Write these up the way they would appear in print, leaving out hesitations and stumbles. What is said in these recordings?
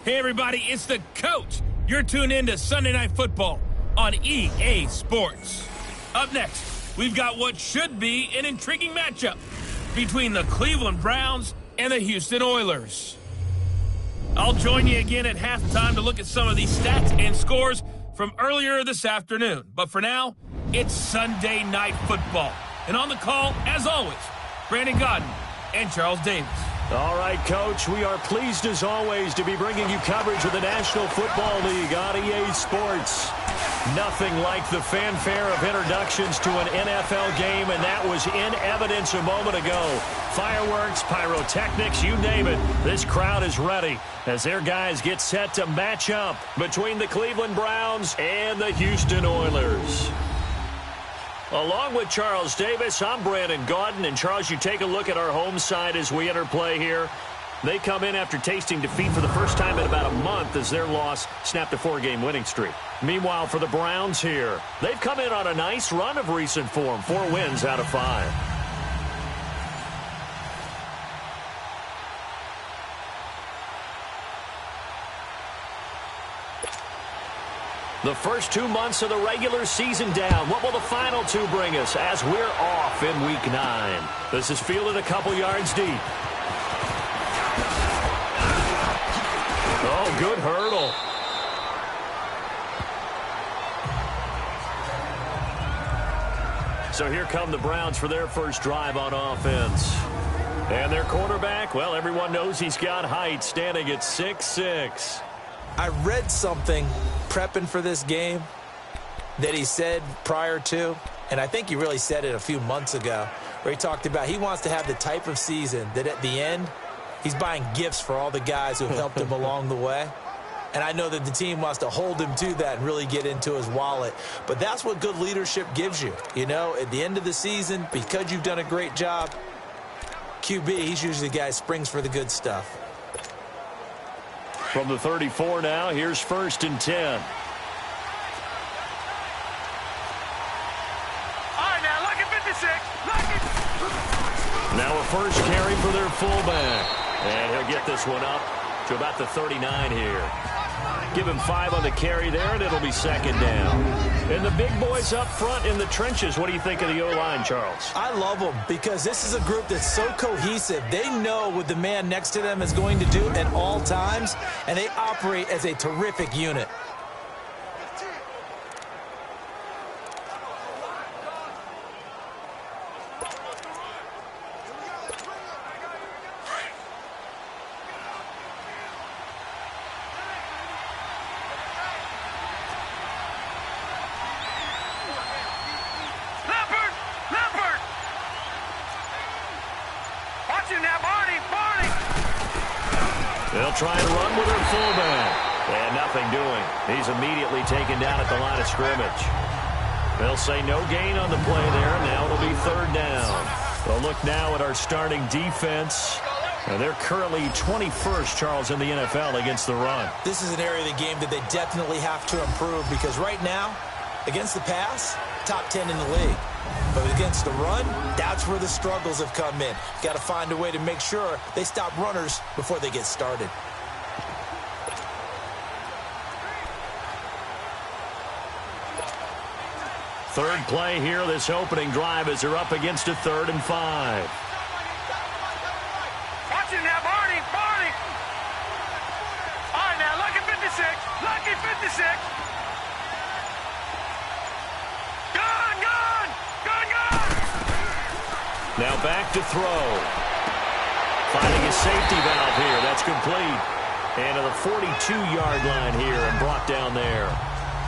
Hey, everybody, it's the coach. You're tuned in to Sunday Night Football on EA Sports. Up next, we've got what should be an intriguing matchup between the Cleveland Browns and the Houston Oilers. I'll join you again at halftime to look at some of these stats and scores from earlier this afternoon. But for now, it's Sunday Night Football. And on the call, as always, Brandon Godden and Charles Davis. All right, Coach, we are pleased as always to be bringing you coverage of the National Football League on EA Sports. Nothing like the fanfare of introductions to an NFL game, and that was in evidence a moment ago. Fireworks, pyrotechnics, you name it. This crowd is ready as their guys get set to match up between the Cleveland Browns and the Houston Oilers. Along with Charles Davis, I'm Brandon Gaudin. And Charles, you take a look at our home side as we enter play here. They come in after tasting defeat for the first time in about a month as their loss snapped a 4-game winning streak. Meanwhile, for the Browns here, they've come in on a nice run of recent form, 4 wins out of 5. The first 2 months of the regular season down. What will the final 2 bring us as we're off in Week 9? This is fielded a couple yards deep. Oh, good hurdle. So here come the Browns for their first drive on offense. And their quarterback, well, everyone knows he's got height, standing at 6'6". I read something prepping for this game that he said prior to, and I think he really said it a few months ago, where he talked about he wants to have the type of season that at the end, he's buying gifts for all the guys who have helped him along the way. And I know that the team wants to hold him to that and really get into his wallet. But that's what good leadership gives you. You know, at the end of the season, because you've done a great job, QB, he's usually the guy who springs for the good stuff. From the 34 now, here's 1st and 10. All right, now look at 56. Look at... Now a first carry for their fullback. And he'll get this one up to about the 39 here. Give him 5 on the carry there, and it'll be 2nd down. And the big boys up front in the trenches. What do you think of the O-line, Charles? I love them because this is a group that's so cohesive. They know what the man next to them is going to do at all times, and they operate as a terrific unit. They'll try and run with their fullback. And nothing doing. He's immediately taken down at the line of scrimmage. They'll say no gain on the play there. Now it'll be 3rd down. We'll look now at our starting defense. And they're currently 21st, Charles, in the NFL against the run. This is an area of the game that they definitely have to improve because right now, against the pass, top 10 in the league. But against the run, that's where the struggles have come in. Got to find a way to make sure they stop runners before they get started. Third play here, this opening drive as they're up against a 3rd and 5. Watch it now, Barney. All right, now look at 56. Look at 56. Now back to throw. Finding a safety valve here. That's complete. And to the 42-yard line here and brought down there.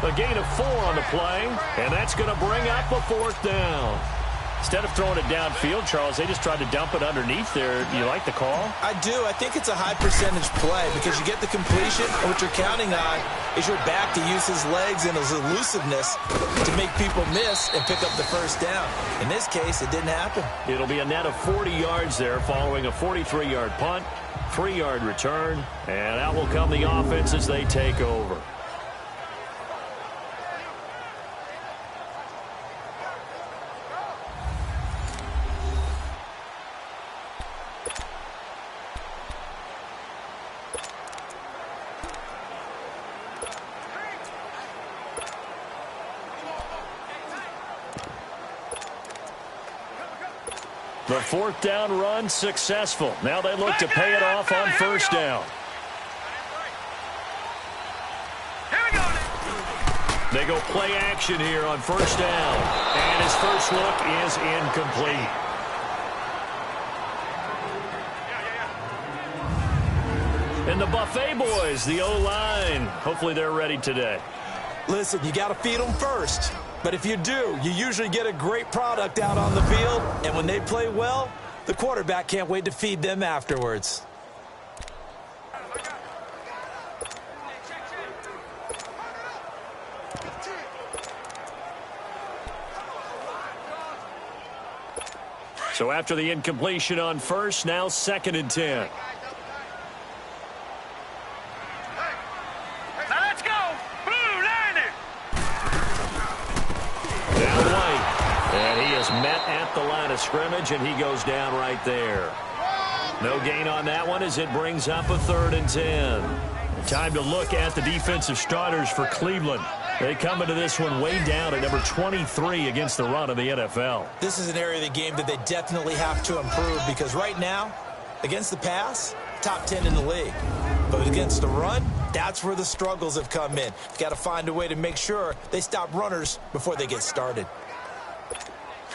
A gain of 4 on the play, and that's going to bring up a 4th down. Instead of throwing it downfield, Charles, they just tried to dump it underneath there. You like the call? I do. I think it's a high percentage play because you get the completion, and what you're counting on is your back to use his legs and his elusiveness to make people miss and pick up the 1st down. In this case, it didn't happen. It'll be a net of 40 yards there following a 43-yard punt, 3-yard return, and out will come the offense as they take over. The fourth down run successful. Now they look to pay it off on first down. They go play action here on first down. And his first look is incomplete. And the Buffet boys, the O-line, hopefully they're ready today. Listen, you got to feed them first. But if you do, you usually get a great product out on the field. And when they play well, the quarterback can't wait to feed them afterwards. So after the incompletion on first, now 2nd and 10. Met at the line of scrimmage, and he goes down right there. No gain on that one as it brings up a 3rd and 10. Time to look at the defensive starters for Cleveland. They come into this one way down at number 23 against the run of the NFL. This is an area of the game that they definitely have to improve because right now, against the pass, top 10 in the league. But against the run, that's where the struggles have come in. You've got to find a way to make sure they stop runners before they get started.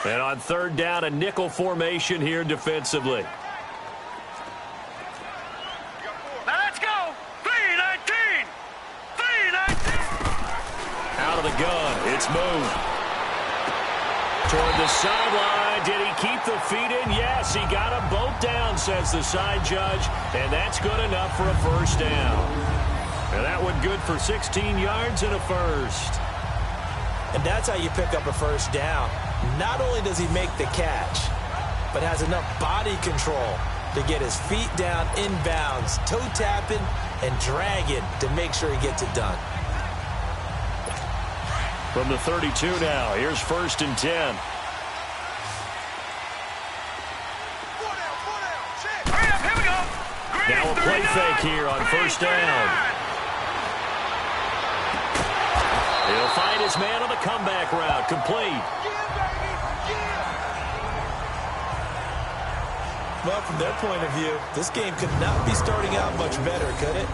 And on 3rd down, a nickel formation here defensively. Now let's go. 3-19. 3-19. Out of the gun. It's moved. Toward the sideline. Did he keep the feet in? Yes, he got them both down, says the side judge. And that's good enough for a first down. And that one good for 16 yards and a first. And that's how you pick up a first down. Not only does he make the catch, but has enough body control to get his feet down inbounds, toe tapping and dragging to make sure he gets it done. From the 32 now, here's 1st and 10. Here we go. Now a play fake here on first down. He'll find his man on the comeback route. Complete. Well, from their point of view, this game could not be starting out much better, could it?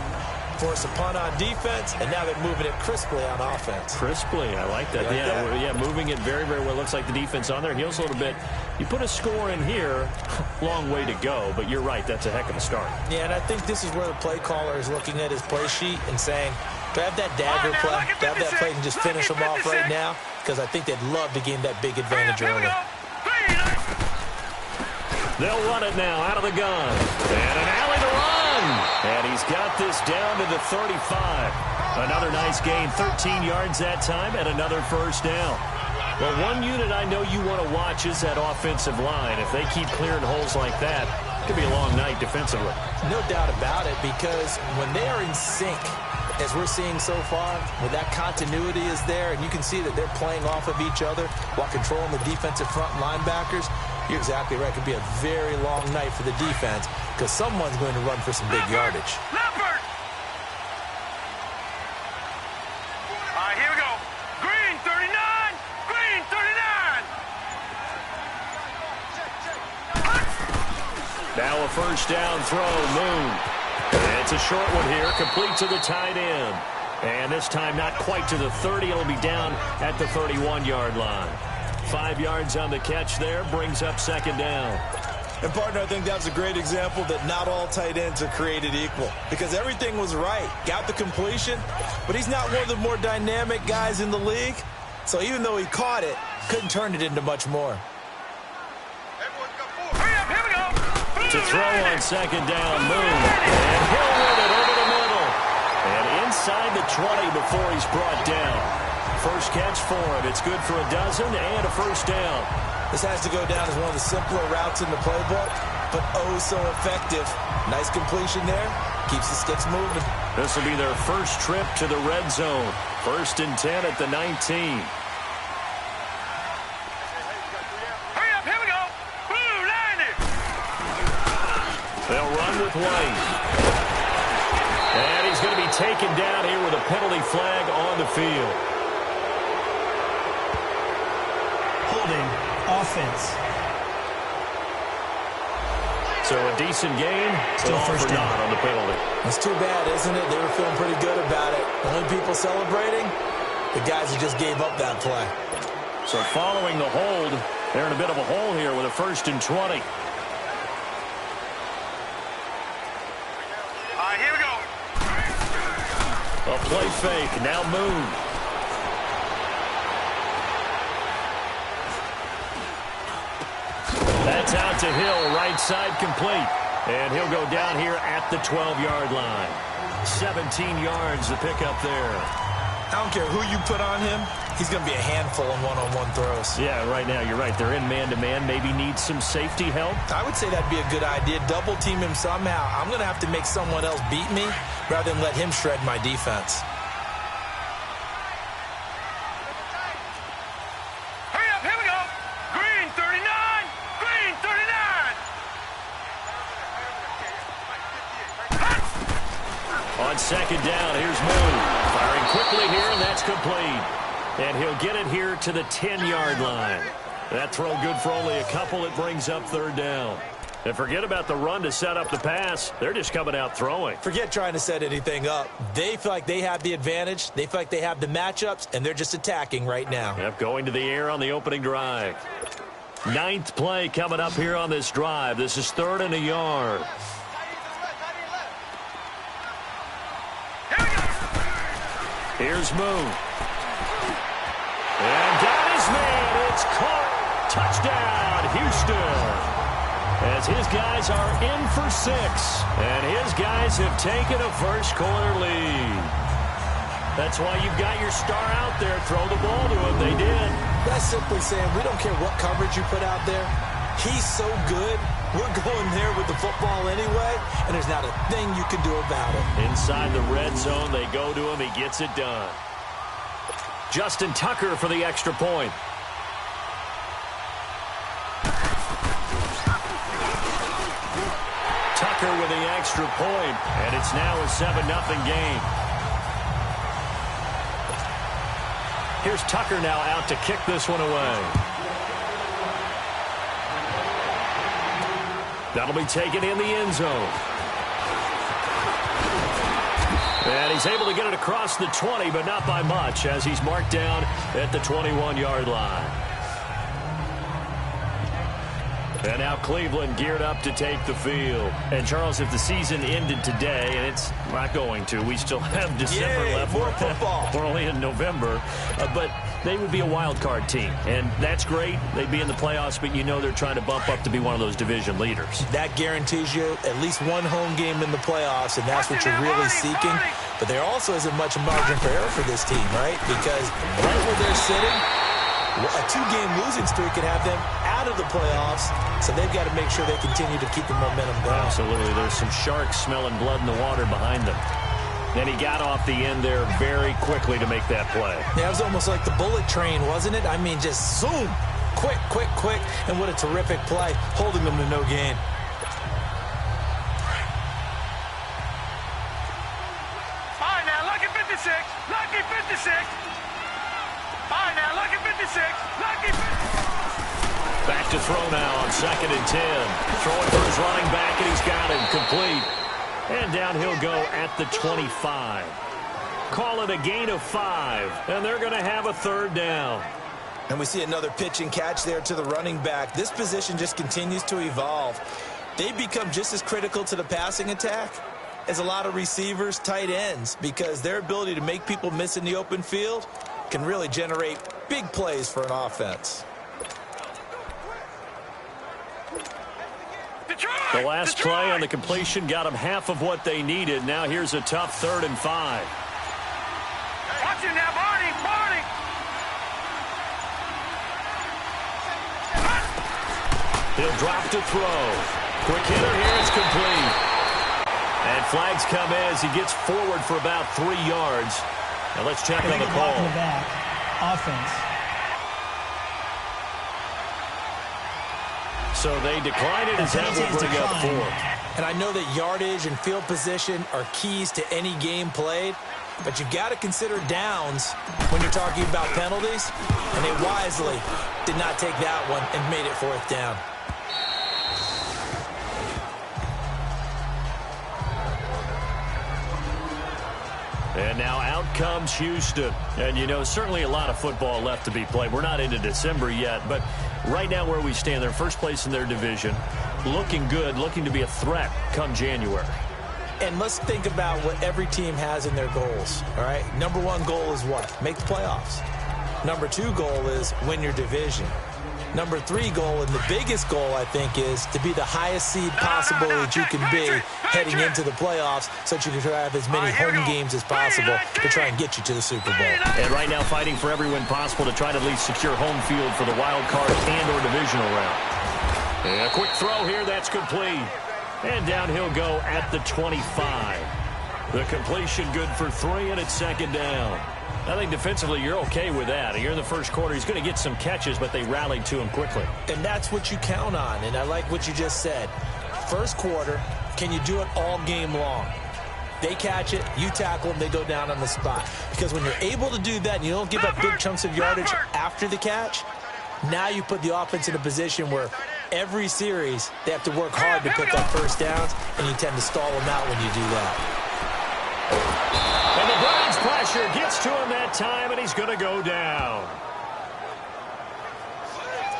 Force a punt on defense, and now they're moving it crisply on offense. Crisply, I like that. Yeah, moving it very, very well. Looks like the defense on their heels a little bit. You put a score in here, long way to go, but you're right, that's a heck of a start. Yeah, and I think this is where the play caller is looking at his play sheet and saying, do I have that dagger play? Do I have that play and just finish them off right now? Because I think they'd love to gain that big advantage early. They'll run it now out of the gun. And an alley to run. And he's got this down to the 35. Another nice gain, 13 yards that time, and another first down. Well, one unit I know you want to watch is that offensive line. If they keep clearing holes like that, it could be a long night defensively. No doubt about it, because when they are in sync, as we're seeing so far, when that continuity is there, and you can see that they're playing off of each other while controlling the defensive front linebackers, you're exactly right. It could be a very long night for the defense because someone's going to run for some big yardage. Leopard! All right, here we go. Green 39! Green 39! Now a first down throw, Moon. It's a short one here, complete to the tight end. And this time not quite to the 30. It'll be down at the 31-yard line. 5 yards on the catch there, brings up 2nd down. And, partner, I think that was a great example that not all tight ends are created equal because everything was right. Got the completion, but he's not one of the more dynamic guys in the league. So even though he caught it, couldn't turn it into much more. Hurry up, here we go. To throw on 2nd down, Moon. And he'll win it over the middle. And inside the 20 before he's brought down. First catch for him. It's good for a dozen and a first down. This has to go down as one of the simpler routes in the playbook, but oh so effective. Nice completion there. Keeps the sticks moving. This will be their first trip to the red zone. 1st and 10 at the 19. Hurry up, here we go. Blue 90. They'll run with White. And he's going to be taken down here with a penalty flag on the field. Holding offense. So a decent game, still first down on the penalty. It's too bad, isn't it? They were feeling pretty good about it. Only people celebrating, the guys who just gave up that play. So following the hold, they're in a bit of a hole here with a 1st and 20. All right, here we go. A play fake, now Moon. That's out to Hill, right side complete. And he'll go down here at the 12-yard line. 17 yards to pick up there. I don't care who you put on him. He's going to be a handful in one-on-one throws. Yeah, right now, you're right. They're in man-to-man. Maybe need some safety help. I would say that'd be a good idea. Double team him somehow. I'm going to have to make someone else beat me rather than let him shred my defense. Hurry up, here we go. Green 39. Green 39. On 2nd down, here's Moon. Firing quickly here, and that's complete. And he'll get it here to the 10-yard line. That throw good for only a couple. It brings up 3rd down. And forget about the run to set up the pass. They're just coming out throwing. Forget trying to set anything up. They feel like they have the advantage. They feel like they have the matchups, and they're just attacking right now. Yep, going to the air on the opening drive. 9th play coming up here on this drive. This is 3rd and a yard. Here's Moon. And got his man. It's caught. Touchdown, Houston. As his guys are in for 6. And his guys have taken a first-quarter lead. That's why you've got your star out there. Throw the ball to him. They did. That's simply saying we don't care what coverage you put out there. He's so good. We're going there with the football anyway, and there's not a thing you can do about it. Inside the red zone, they go to him. He gets it done. Justin Tucker for the extra point. Tucker with the extra point, and it's now a 7-0 game. Here's Tucker now out to kick this one away. That'll be taken in the end zone. And he's able to get it across the 20, but not by much, as he's marked down at the 21-yard line. And now Cleveland geared up to take the field. And, Charles, if the season ended today, and it's not going to, we still have December left. More football. We're only in November. But they would be a wild card team. And that's great. They'd be in the playoffs, but you know they're trying to bump up to be one of those division leaders. That guarantees you at least one home game in the playoffs, and that's what you're really seeking. But there also isn't much margin for error for this team, right? Because right where they're sitting, a 2-game losing streak could have them out of the playoffs, so they've got to make sure they continue to keep the momentum going. Absolutely. There's some sharks smelling blood in the water behind them. And he got off the end there very quickly to make that play. Yeah, it was almost like the bullet train, wasn't it? I mean, just zoom. Quick, quick, quick. And what a terrific play, holding them to no gain. Fine now, lucky 56. Lucky 56. Fine now, lucky 56. Lucky 56. Back to throw now on 2nd and 10. Throwing for his running back, and he's got him complete. And down he'll go at the 25. Call it a gain of 5, and they're going to have a 3rd down. And we see another pitch and catch there to the running back. This position just continues to evolve. They become just as critical to the passing attack as a lot of receivers, tight ends, because their ability to make people miss in the open field can really generate big plays for an offense. The last play on the completion got them half of what they needed. Now here's a tough 3rd and 5. Watch it now, Barney. Barney. He'll drop to throw. Quick hitter here. It's complete. And flags come in as he gets forward for about 3 yards. Now let's check on the call. In the back. Offense. So they decline it as that will bring up 4. And I know that yardage and field position are keys to any game played, but you got to consider downs when you're talking about penalties, and they wisely did not take that one and made it 4th down. And now out comes Houston. And, you know, certainly a lot of football left to be played. We're not into December yet, but right now where we stand, they're first place in their division, looking good, looking to be a threat come January. And let's think about what every team has in their goals, all right? Number one goal is what? Make the playoffs. Number two goal is win your division. Number three goal, and the biggest goal, I think, is to be the highest seed possible that you can be heading into the playoffs so that you can have as many home games as possible to try and get you to the Super Bowl. And right now fighting for every win possible to try to at least secure home field for the wild card and or divisional round. And a quick throw here, that's complete. And down he'll go at the 25. The completion good for 3, and it's second down. I think defensively you're okay with that. You're in the first quarter. He's going to get some catches, but they rallied to him quickly. And that's what you count on, and I like what you just said. First quarter, can you do it all game long? They catch it, you tackle them, they go down on the spot. Because when you're able to do that and you don't give up big chunks of yardage after the catch, now you put the offense in a position where every series they have to work hard to pick up first downs, and you tend to stall them out when you do that. And the Browns pressure gets to him that time, and he's going to go down.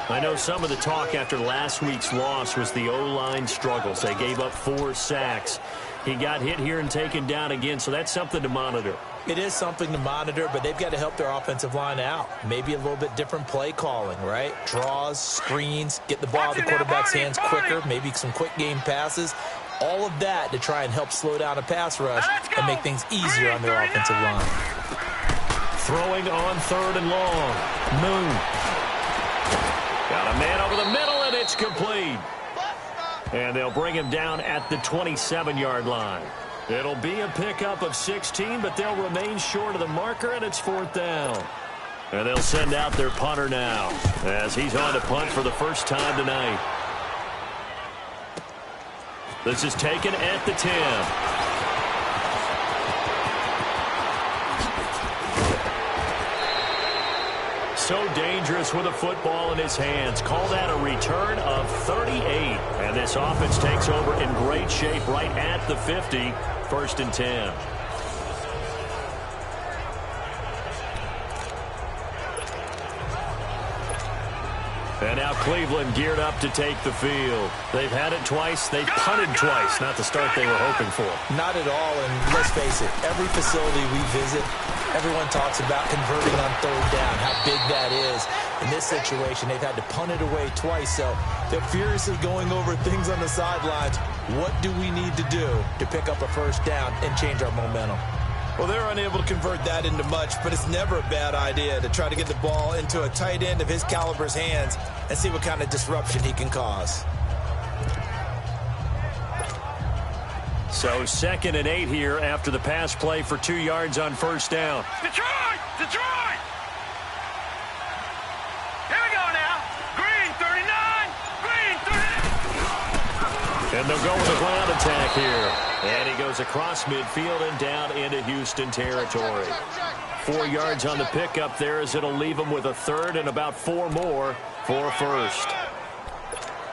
I know some of the talk after last week's loss was the O-line struggles. They gave up 4 sacks. He got hit here and taken down again, so that's something to monitor. It is something to monitor, but they've got to help their offensive line out. Maybe a little bit different play calling, right? Draws, screens, get the ball out of the quarterback's hands quicker, maybe some quick game passes. All of that to try and help slow down a pass rush and make things easier on their offensive line. Throwing on 3rd and long. Moon. Got a man over the middle, and it's complete. And they'll bring him down at the 27-yard line. It'll be a pickup of 16, but they'll remain short of the marker, and it's 4th down. And they'll send out their punter now as he's on to punt for the first time tonight. This is taken at the 10. So dangerous with a football in his hands. Call that a return of 38. And this offense takes over in great shape right at the 50. 1st and 10. And now Cleveland geared up to take the field. They've had it twice. They've punted twice. Not the start they were hoping for. Not at all, and let's face it, every facility we visit, everyone talks about converting on 3rd down, how big that is. In this situation, they've had to punt it away twice, so they're furiously going over things on the sidelines. What do we need to do to pick up a first down and change our momentum? Well, they're unable to convert that into much, but it's never a bad idea to try to get the ball into a tight end of his caliber's hands and see what kind of disruption he can cause. So 2nd and 8 here after the pass play for 2 yards on 1st down. Detroit! Detroit! Here we go now. Green 39. Green 39. And they'll go with a ground attack here. And he goes across midfield and down into Houston territory. 4 yards on the pickup there as it'll leave him with a 3rd and about 4 more for 1st.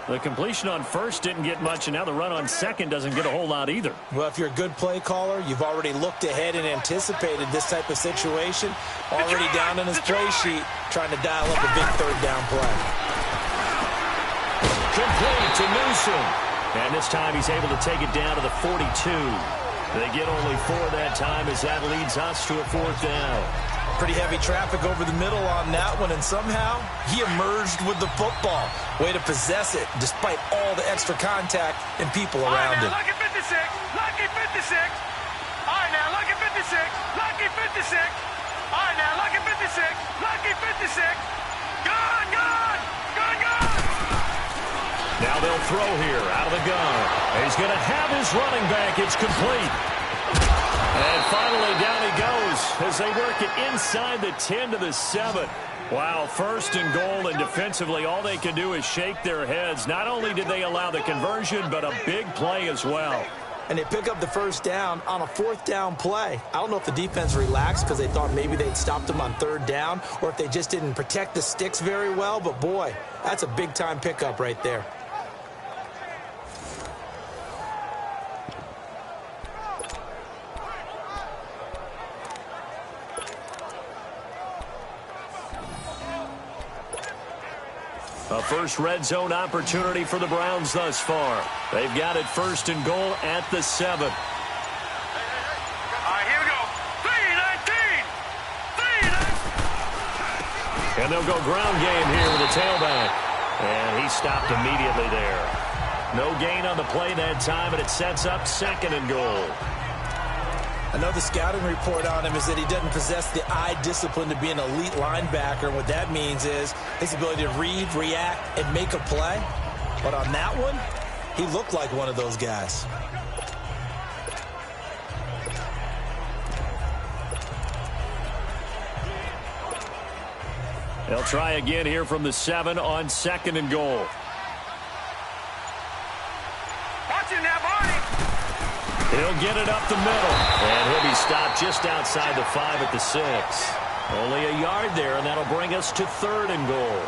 The completion on 1st didn't get much, and now the run on 2nd doesn't get a whole lot either. Well, if you're a good play caller, you've already looked ahead and anticipated this type of situation. Already down on his play sheet, trying to dial up a big 3rd down play. Complete to Newsom. And this time he's able to take it down to the 42. They get only 4 that time as that leads us to a 4th down. Pretty heavy traffic over the middle on that one, and somehow he emerged with the football. Way to possess it despite all the extra contact and people around him. Lucky 56. Lucky 56. All right, now, lucky 56. Lucky 56. All right, now, lucky 56. Lucky 56. Gone, gone. Gone, gone. Now they'll throw here out of the gun. He's going to have his running back. It's complete. And finally down he goes as they work it inside the 10 to the 7. Wow, 1st and goal, and defensively all they can do is shake their heads. Not only did they allow the conversion, but a big play as well. And they pick up the 1st down on a 4th down play. I don't know if the defense relaxed because they thought maybe they'd stopped them on 3rd down, or if they just didn't protect the sticks very well. But boy, that's a big-time pickup right there. A first red zone opportunity for the Browns thus far. They've got it 1st and goal at the 7. All right, here we go. 3-19. And they'll go ground game here with the tailback. And he stopped immediately there. No gain on the play that time, and it sets up 2nd and goal. I know the scouting report on him is that he doesn't possess the eye discipline to be an elite linebacker. And what that means is his ability to read, react, and make a play. But on that one, he looked like one of those guys. They'll try again here from the 7 on 2nd and goal. Watch him now, Barney. He'll get it up the middle. And he'll be stopped just outside the 5 at the 6. Only a yard there, and that'll bring us to 3rd and goal.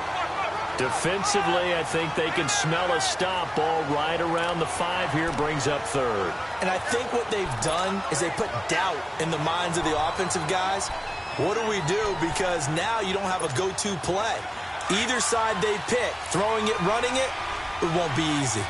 Defensively, I think they can smell a stop. Ball right around the 5 here brings up 3rd. And I think what they've done is they put doubt in the minds of the offensive guys. What do we do? Because now you don't have a go-to play. Either side they pick, throwing it, running it, it won't be easy.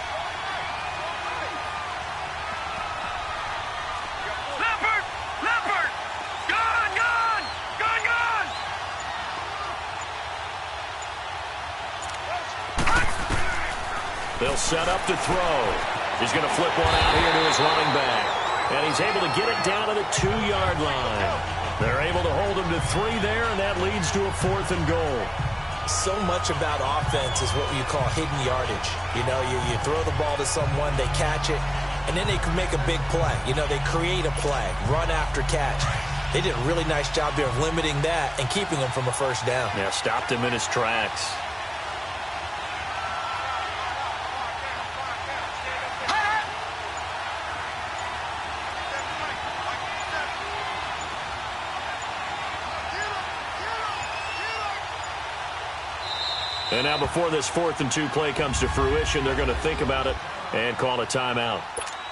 They'll set up to throw. He's going to flip one out here to his running back. And he's able to get it down to the 2-yard line. They're able to hold him to 3 there, and that leads to a 4th and goal. So much about offense is what you call hidden yardage. You know, you throw the ball to someone, they catch it, and then they can make a big play. You know, they create a play, run after catch. They did a really nice job there of limiting that and keeping him from a first down. Yeah, stopped him in his tracks. And now before this 4th and 2 play comes to fruition, they're going to think about it and call a timeout.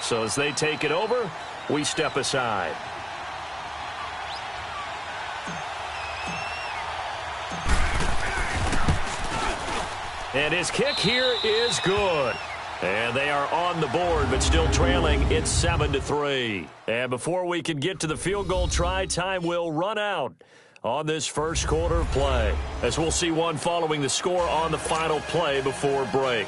So as they take it over, we step aside. And his kick here is good. And they are on the board, but still trailing. It's 7-3. And before we can get to the field goal try, time will run out on this first quarter of play, as we'll see one following the score on the final play before break.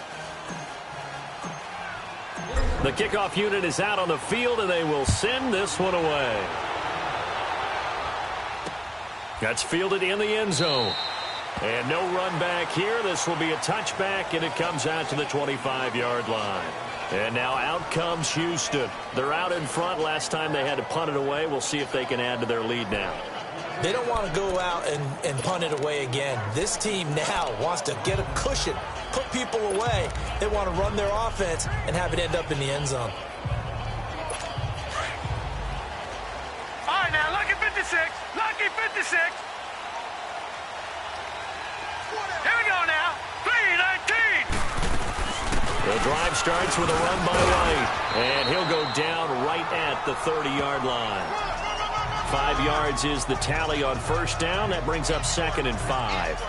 The kickoff unit is out on the field, and they will send this one away. That's fielded in the end zone. And no run back here. This will be a touchback, and it comes out to the 25-yard line. And now out comes Houston. They're out in front. Last time they had to punt it away. We'll see if they can add to their lead now. They don't want to go out and punt it away again. This team now wants to get a cushion, put people away. They want to run their offense and have it end up in the end zone. All right, now, lucky 56. Lucky 56. Here we go now. 3-19. The drive starts with a run by White, and he'll go down right at the 30-yard line. 5 yards is the tally on first down. That brings up 2nd and 5.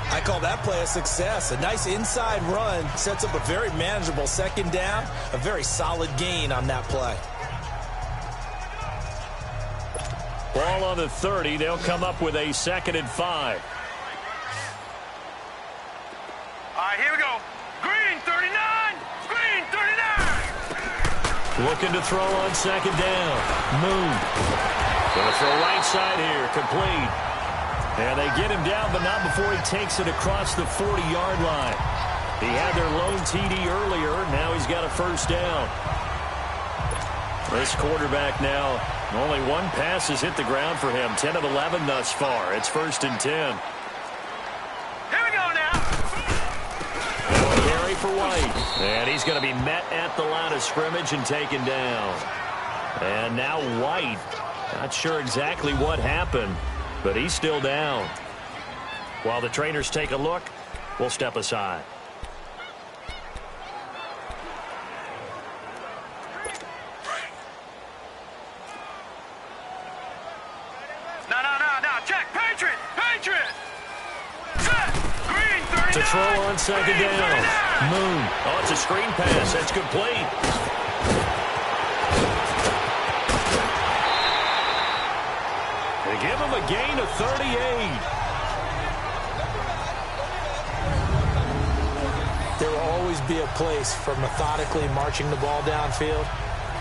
I call that play a success. A nice inside run sets up a very manageable 2nd down. A very solid gain on that play. Ball on the 30. They'll come up with a 2nd and 5. All right, here we go. Green 39. Green 39. Looking to throw on 2nd down. Moon. Going to throw right side here, complete. And they get him down, but not before he takes it across the 40-yard line. He had their lone TD earlier. Now he's got a first down. This quarterback now, only one pass has hit the ground for him. 10 of 11 thus far. It's 1st and 10. Here we go now. Carry for White. And he's going to be met at the line of scrimmage and taken down. And now White. Not sure exactly what happened, but he's still down. While the trainers take a look, we'll step aside. No. Check. Patriot. Set. Green 39. To throw on on second down. Moon. Oh, it's a screen pass. That's complete. They give him a gain of 38. There will always be a place for methodically marching the ball downfield.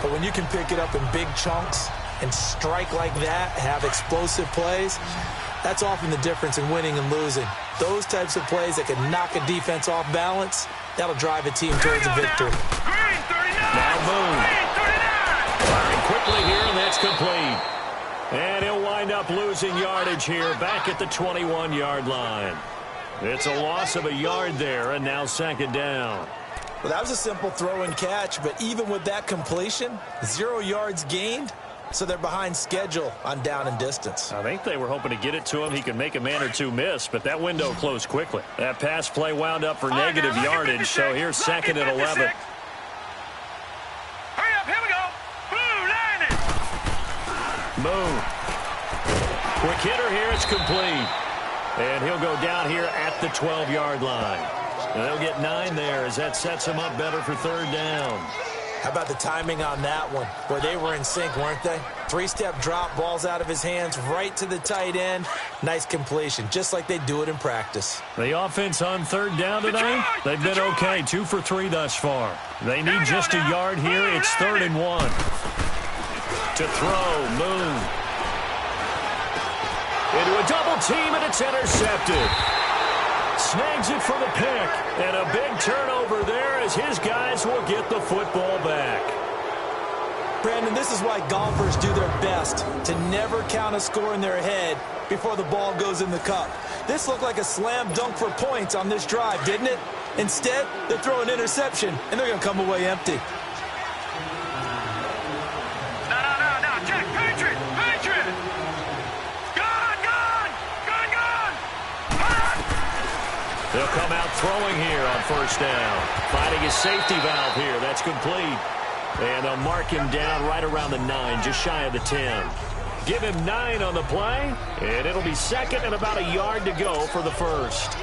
But when you can pick it up in big chunks and strike like that, have explosive plays, that's often the difference in winning and losing. Those types of plays that can knock a defense off balance, that'll drive a team towards a victory. Now Moon. Firing quickly here, and that's complete. And he'll wind up losing yardage here back at the 21-yard line. It's a loss of a yard there, and now second down. Well, that was a simple throw and catch, but even with that completion, 0 yards gained, so they're behind schedule on down and distance. I think they were hoping to get it to him. He could make a man or two miss, but that window closed quickly. That pass play wound up for negative yardage, so here's second and 11. Hurry up, here we go. Blue line it. Moon. Quick hitter here, it's complete. And he'll go down here at the 12-yard line. And they'll get 9 there as that sets him up better for third down. How about the timing on that one? Where they were in sync, weren't they? 3-step drop, balls out of his hands, right to the tight end. Nice completion, just like they do it in practice. The offense on third down today, they've been okay. 2 for 3 thus far. They need just a yard here. It's 3rd and 1. To throw, Moon. Into a double team, and it's intercepted. Snags it for the pick, and a big turnover there as his guys will get the football back. Brandon, this is why golfers do their best to never count a score in their head before the ball goes in the cup. This looked like a slam dunk for points on this drive, didn't it? Instead, they throw an interception, and they're going to come away empty. No, Jack, Patriot. They'll come out throwing here on first down. Finding his safety valve here. That's complete. And they'll mark him down right around the 9, just shy of the 10. Give him 9 on the play, and it'll be second and about a yard to go for the first.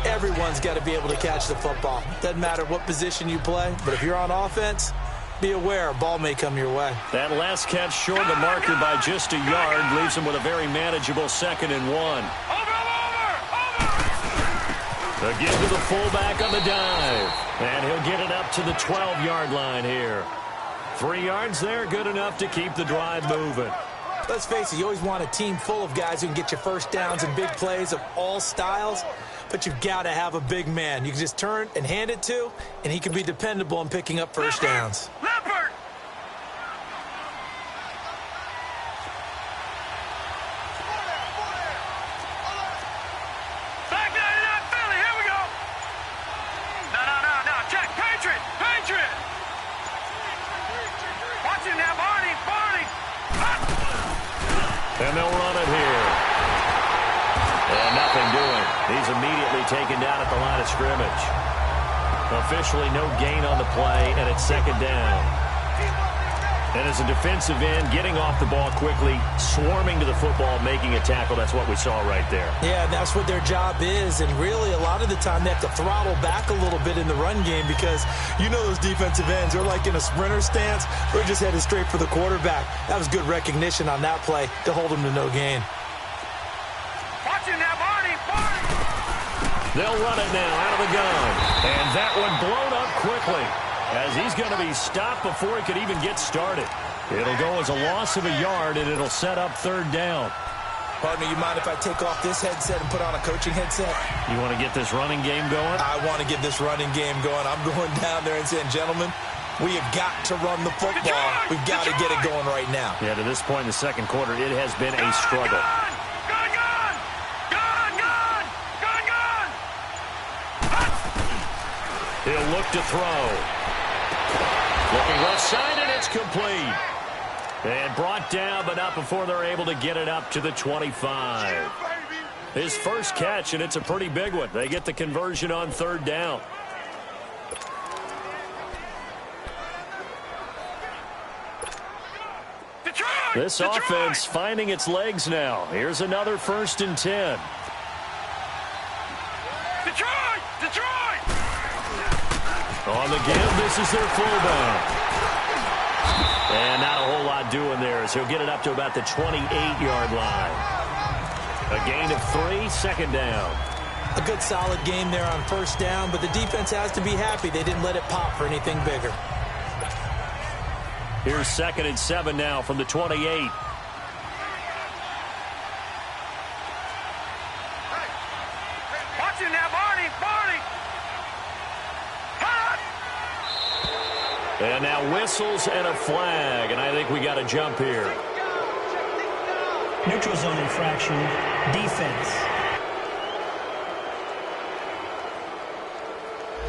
Everyone's got to be able to catch the football. Doesn't matter what position you play, but if you're on offense, be aware a ball may come your way. That last catch short of the marker by just a yard leaves him with a very manageable 2nd and 1. Again to the fullback on the dive. And he'll get it up to the 12-yard line here. 3 yards there, good enough to keep the drive moving. Let's face it, you always want a team full of guys who can get you first downs and big plays of all styles, but you've got to have a big man you can just turn and hand it to, and he can be dependable in picking up first downs. Leopard! And they'll run it here. And nothing doing. He's immediately taken down at the line of scrimmage. Officially no gain on the play, and it's second down. And as a defensive end, getting off the ball quickly, swarming to the football, making a tackle, that's what we saw right there. Yeah, that's what their job is, and really a lot of the time they have to throttle back a little bit in the run game because you know those defensive ends are like in a sprinter stance. They're just headed straight for the quarterback. That was good recognition on that play to hold them to no gain. Watching now, Barney! They'll run it now out of the gun. And that one blown up quickly, as he's going to be stopped before he could even get started. It'll go as a loss of a yard, and it'll set up third down. Partner, you mind if I take off this headset and put on a coaching headset? You want to get this running game going? I want to get this running game going. I'm going down there and saying, gentlemen, we have got to run the football. We've got to get it going right now. Yeah, to this point in the second quarter, it has been a struggle. He'll look to throw. Looking left side, and it's complete. And brought down, but not before they're able to get it up to the 25. His first catch, and it's a pretty big one. They get the conversion on third down. This offense finding its legs now. Here's another 1st and 10. Detroit! On the give, this is their fullback. And not a whole lot doing there as he'll get it up to about the 28-yard line. A gain of 3, second down. A good solid game there on first down, but the defense has to be happy they didn't let it pop for anything bigger. Here's 2nd and 7 now from the 28. Watch it now, Barney. Hot! And now whistles and a flag, and I think we got a jump here. Neutral zone infraction, defense.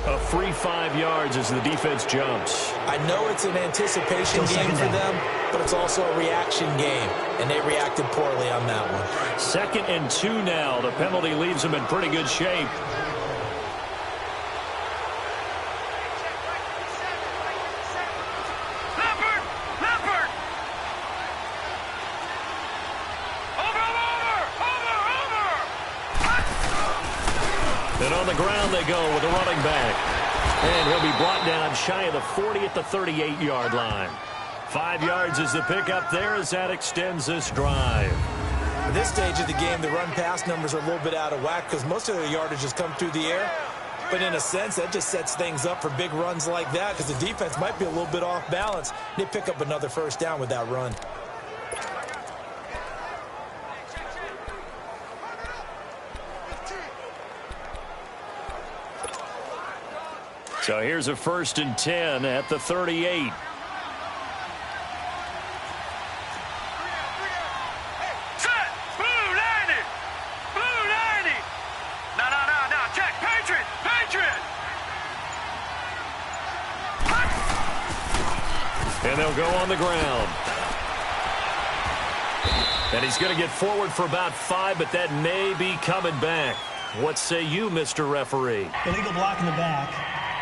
A free 5 yards as the defense jumps. I know it's an anticipation game for them, but it's also a reaction game, and they reacted poorly on that one. 2nd and 2 now. The penalty leaves them in pretty good shape. Leopard! Over! And on the ground they go with a running back. And he'll be brought down shy of the 40 at the 38-yard line. 5 yards is the pickup there as that extends this drive. At this stage of the game, the run-pass numbers are a little bit out of whack because most of the yardage has come through the air. But in a sense, that just sets things up for big runs like that because the defense might be a little bit off balance. They pick up another first down with that run. So here's a 1st and 10 at the 38. Set! Blue 90! Blue 90! No, check! Patriot! And they'll go on the ground. And he's going to get forward for about 5, but that may be coming back. What say you, Mr. Referee? Illegal block in the back.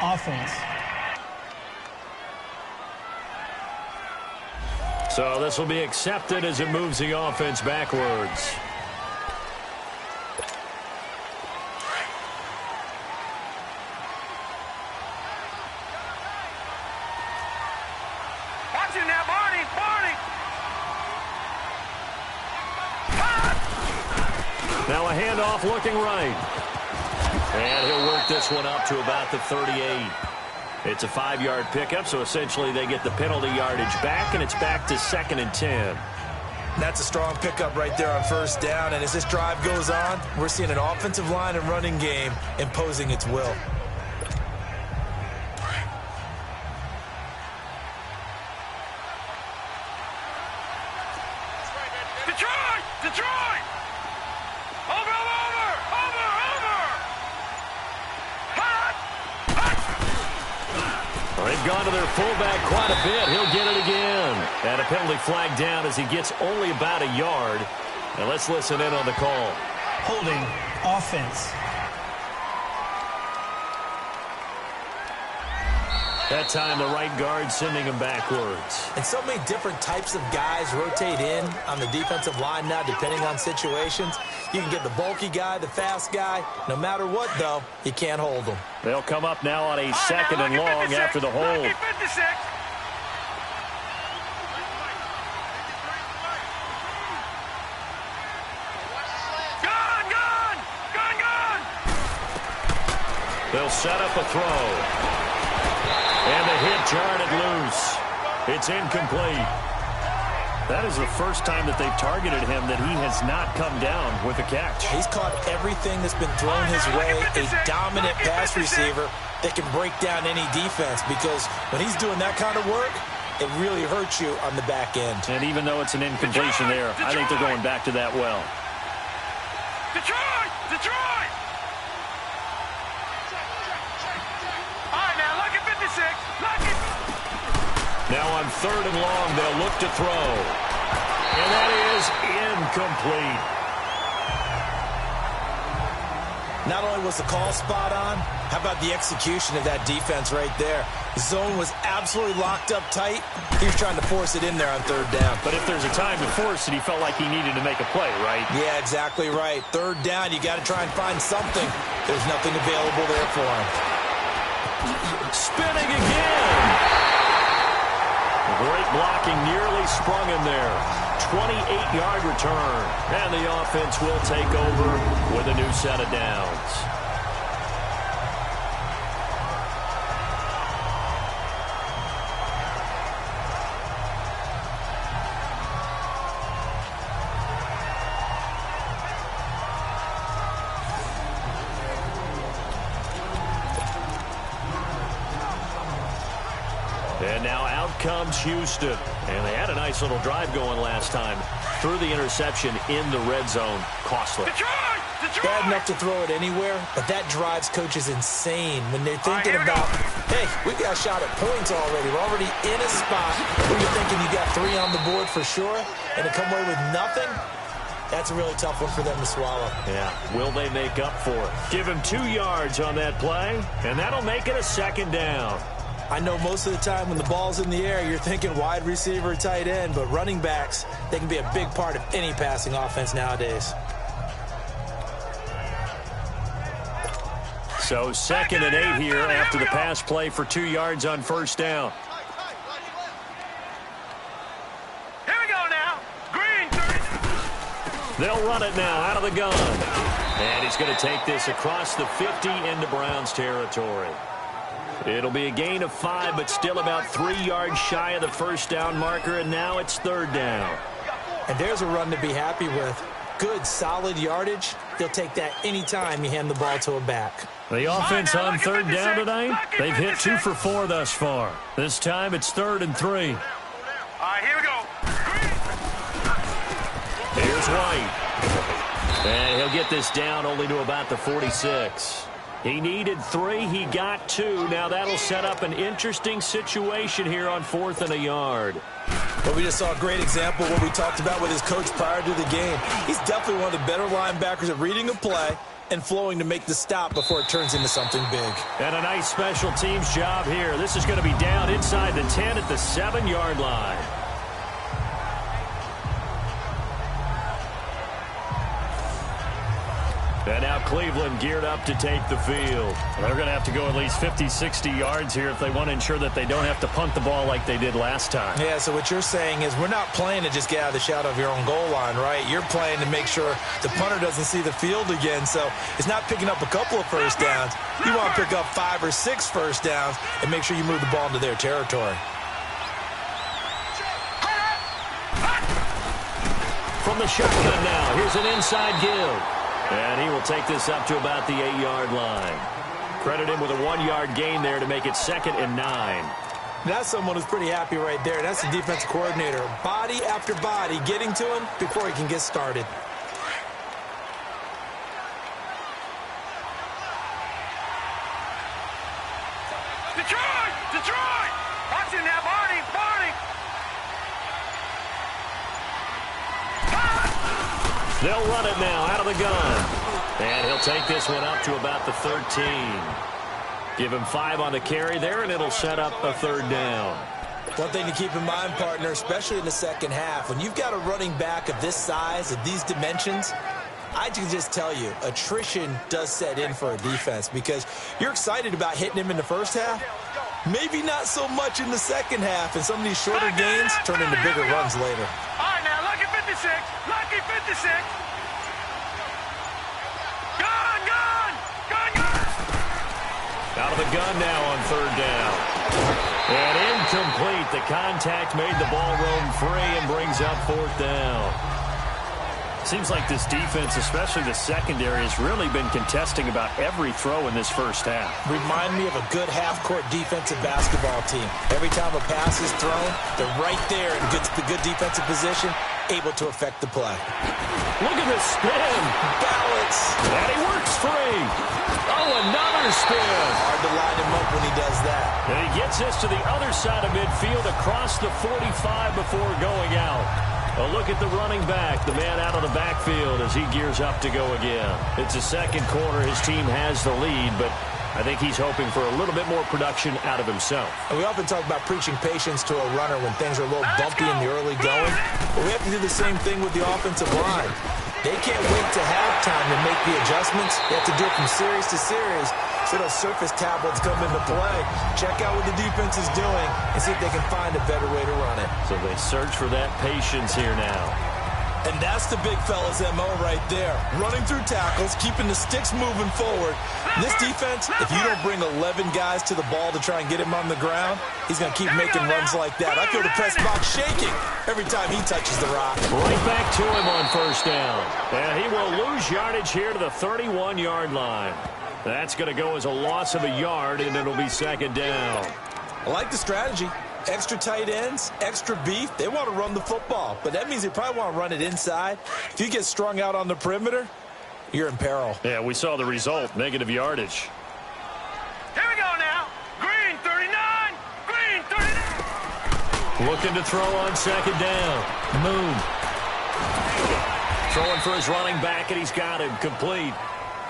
Offense. So this will be accepted as it moves the offense backwards. Watch it now, Barney! Now a handoff looking right. And he'll work this one up to about the 38. It's a 5-yard pickup, so essentially they get the penalty yardage back, and it's back to 2nd and 10. That's a strong pickup right there on first down, and as this drive goes on, we're seeing an offensive line and running game imposing its will. Detroit! Over! They've gone to their fullback quite a bit. He'll get it again. And a penalty flag down as he gets only about a yard. And let's listen in on the call. Holding, offense. That time the right guard sending him backwards. And so many different types of guys rotate in on the defensive line now depending on situations. You can get the bulky guy, the fast guy. No matter what, though, you can't hold them. They'll come up now on a 2nd and long after the hold. Gun! They'll set up a throw. And the hit jarred it loose. It's incomplete. That is the first time that they've targeted him that he has not come down with a catch. He's caught everything that's been thrown his way. A dominant pass receiver that can break down any defense because when he's doing that kind of work, it really hurts you on the back end. And even though it's an incompletion there, I think they're going back to that well. Detroit! All right, now, look at 56. Now on 3rd and long, they'll look to throw. And that is incomplete. Not only was the call spot on, how about the execution of that defense right there? The zone was absolutely locked up tight. He was trying to force it in there on 3rd down. But if there's a time to force it, he felt like he needed to make a play, right? Yeah, exactly right. 3rd down, you got to try and find something. There's nothing available there for him. Spinning again. Great blocking, nearly sprung him there. 28-yard return. And the offense will take over with a new set of downs. And now out comes Houston. And they had a nice little drive going last time. Threw the interception in the red zone. Costly. Bad enough to throw it anywhere, but that drives coaches insane when they're thinking about, hey, we got a shot at points already. We're already in a spot where you're thinking you got 3 on the board for sure, and to come away with nothing, that's a really tough one for them to swallow. Yeah, will they make up for it? Give him 2 yards on that play, and that'll make it a second down. I know most of the time when the ball's in the air, you're thinking wide receiver, tight end, but running backs, they can be a big part of any passing offense nowadays. So 2nd and 8 here after the pass play for 2 yards on first down. Here we go now. Green 30. They'll run it now out of the gun. And he's going to take this across the 50 into Browns territory. It'll be a gain of 5, but still about 3 yards shy of the first down marker, and now it's 3rd down. And there's a run to be happy with. Good, solid yardage. They'll take that anytime you hand the ball to a back. The offense on 3rd down tonight, they've hit 2 for 4 thus far. This time it's 3rd and 3. All right, here we go. Here's White. And he'll get this down only to about the 46. He needed 3. He got 2. Now that'll set up an interesting situation here on 4th and a yard. But we just saw a great example of what we talked about with his coach prior to the game. He's definitely one of the better linebackers at reading a play and flowing to make the stop before it turns into something big. And a nice special teams job here. This is going to be down inside the 10 at the 7-yard line. And now Cleveland geared up to take the field. They're going to have to go at least 50, 60 yards here if they want to ensure that they don't have to punt the ball like they did last time. Yeah, so what you're saying is we're not playing to just get out of the shadow of your own goal line, right? You're playing to make sure the punter doesn't see the field again. So it's not picking up a couple of first downs. You want to pick up 5 or 6 first downs and make sure you move the ball into their territory. From the shotgun now, here's an inside give. And he will take this up to about the 8-yard line. Credit him with a 1-yard gain there to make it 2nd and 9. That's someone who's pretty happy right there. That's the defensive coordinator. Body after body getting to him before he can get started. Detroit! Detroit! Watch it now, Barney! Barney! They'll run it now out of the gun. And he'll take this one up to about the 13. Give him 5 on the carry there, and it'll set up a 3rd down. One thing to keep in mind, partner, especially in the second half, when you've got a running back of this size, of these dimensions, I can just tell you, attrition does set in for a defense because you're excited about hitting him in the first half. Maybe not so much in the second half, and some of these shorter gains turn into bigger runs later. All right, now, lucky 56. Lucky 56. Gun, gun! Gun, gun! Out of the gun now on 3rd down. And incomplete. The contact made the ball roam free and brings up 4th down. Seems like this defense, especially the secondary, has really been contesting about every throw in this first half. Remind me of a good half-court defensive basketball team. Every time a pass is thrown, they're right there in good defensive position, able to affect the play. Look at this spin. Balance. And he works free. Oh, another spin. Hard to line him up when he does that. And he gets this to the other side of midfield across the 45 before going out. A look at the running back, the man out of the backfield as he gears up to go again. It's the second quarter. His team has the lead, but I think he's hoping for a little bit more production out of himself. And we often talk about preaching patience to a runner when things are a little bumpy in the early going. But we have to do the same thing with the offensive line. They can't wait to halftime to make the adjustments. They have to do it from series to series, so those surface tablets come into play. Check out what the defense is doing and see if they can find a better way to run it. So they search for that patience here now. And that's the big fella's MO right there. Running through tackles, keeping the sticks moving forward. This defense, if you don't bring 11 guys to the ball to try and get him on the ground, he's going to keep making runs like that. I feel the press box shaking every time he touches the rock. Right back to him on first down. And he will lose yardage here to the 31-yard line. That's going to go as a loss of a yard, and it'll be second down. I like the strategy. Extra tight ends, extra beef. They want to run the football, but that means they probably want to run it inside. If you get strung out on the perimeter, you're in peril. Yeah, we saw the result, negative yardage. Here we go now. Green 39. Green 39. Looking to throw on second down. Moon. Throwing for his running back, and he's got him complete.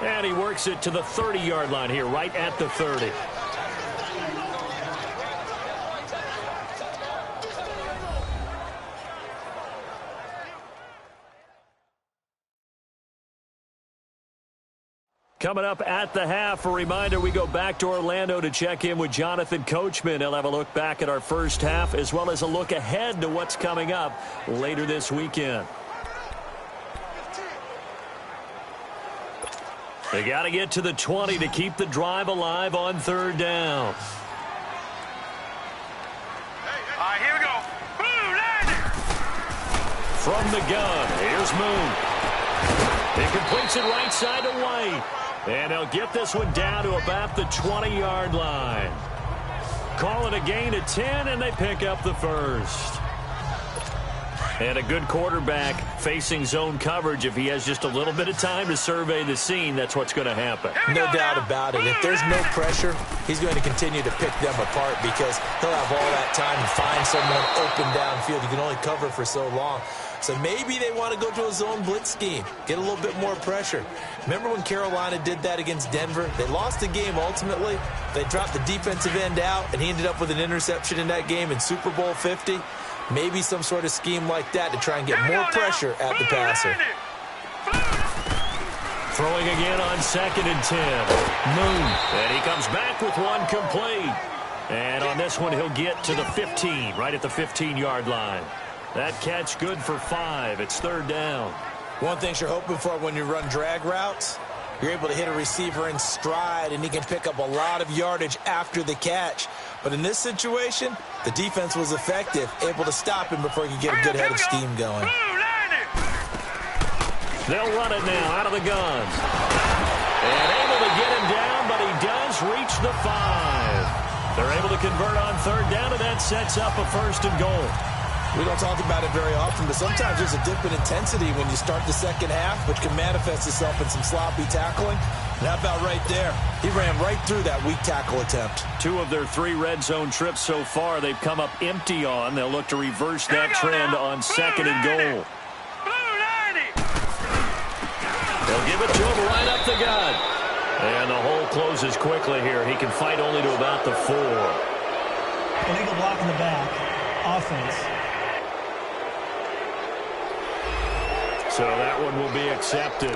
And he works it to the 30-yard line here, right at the 30. Coming up at the half, a reminder, we go back to Orlando to check in with Jonathan Coachman. He'll have a look back at our first half as well as a look ahead to what's coming up later this weekend. They got to get to the 20 to keep the drive alive on third down. All right, here we go. Boom, landed. From the gun, here's Moon. He completes it right side to White. And he'll get this one down to about the 20-yard line. Call it a gain of 10, and they pick up the first. And a good quarterback facing zone coverage. If he has just a little bit of time to survey the scene, that's what's going to happen. No doubt about it. If there's no pressure, he's going to continue to pick them apart because he'll have all that time to find someone open downfield. You can only cover for so long. So maybe they want to go to a zone blitz scheme, get a little bit more pressure. Remember when Carolina did that against Denver? They lost the game ultimately. They dropped the defensive end out, and he ended up with an interception in that game in Super Bowl 50. Maybe some sort of scheme like that to try and get more pressure at the passer. Throwing again on second and 10. Moon. And he comes back with one complete. And on this one, he'll get to the 15, right at the 15-yard line. That catch good for 5. It's third down. One thing you're hoping for when you run drag routes, you're able to hit a receiver in stride, and he can pick up a lot of yardage after the catch. But in this situation, the defense was effective, able to stop him before he could get a good head of steam going. They'll run it now out of the gun. And able to get him down, but he does reach the 5. They're able to convert on third down, and that sets up a first and goal. We don't talk about it very often, but sometimes there's a dip in intensity when you start the second half, which can manifest itself in some sloppy tackling. And how about right there? He ran right through that weak tackle attempt. 2 of their 3 red zone trips so far, they've come up empty on. They'll look to reverse that trend on second and goal. They'll give it to him right up the gut. And the hole closes quickly here. He can fight only to about the 4. Illegal block in the back. Offense. So that one will be accepted.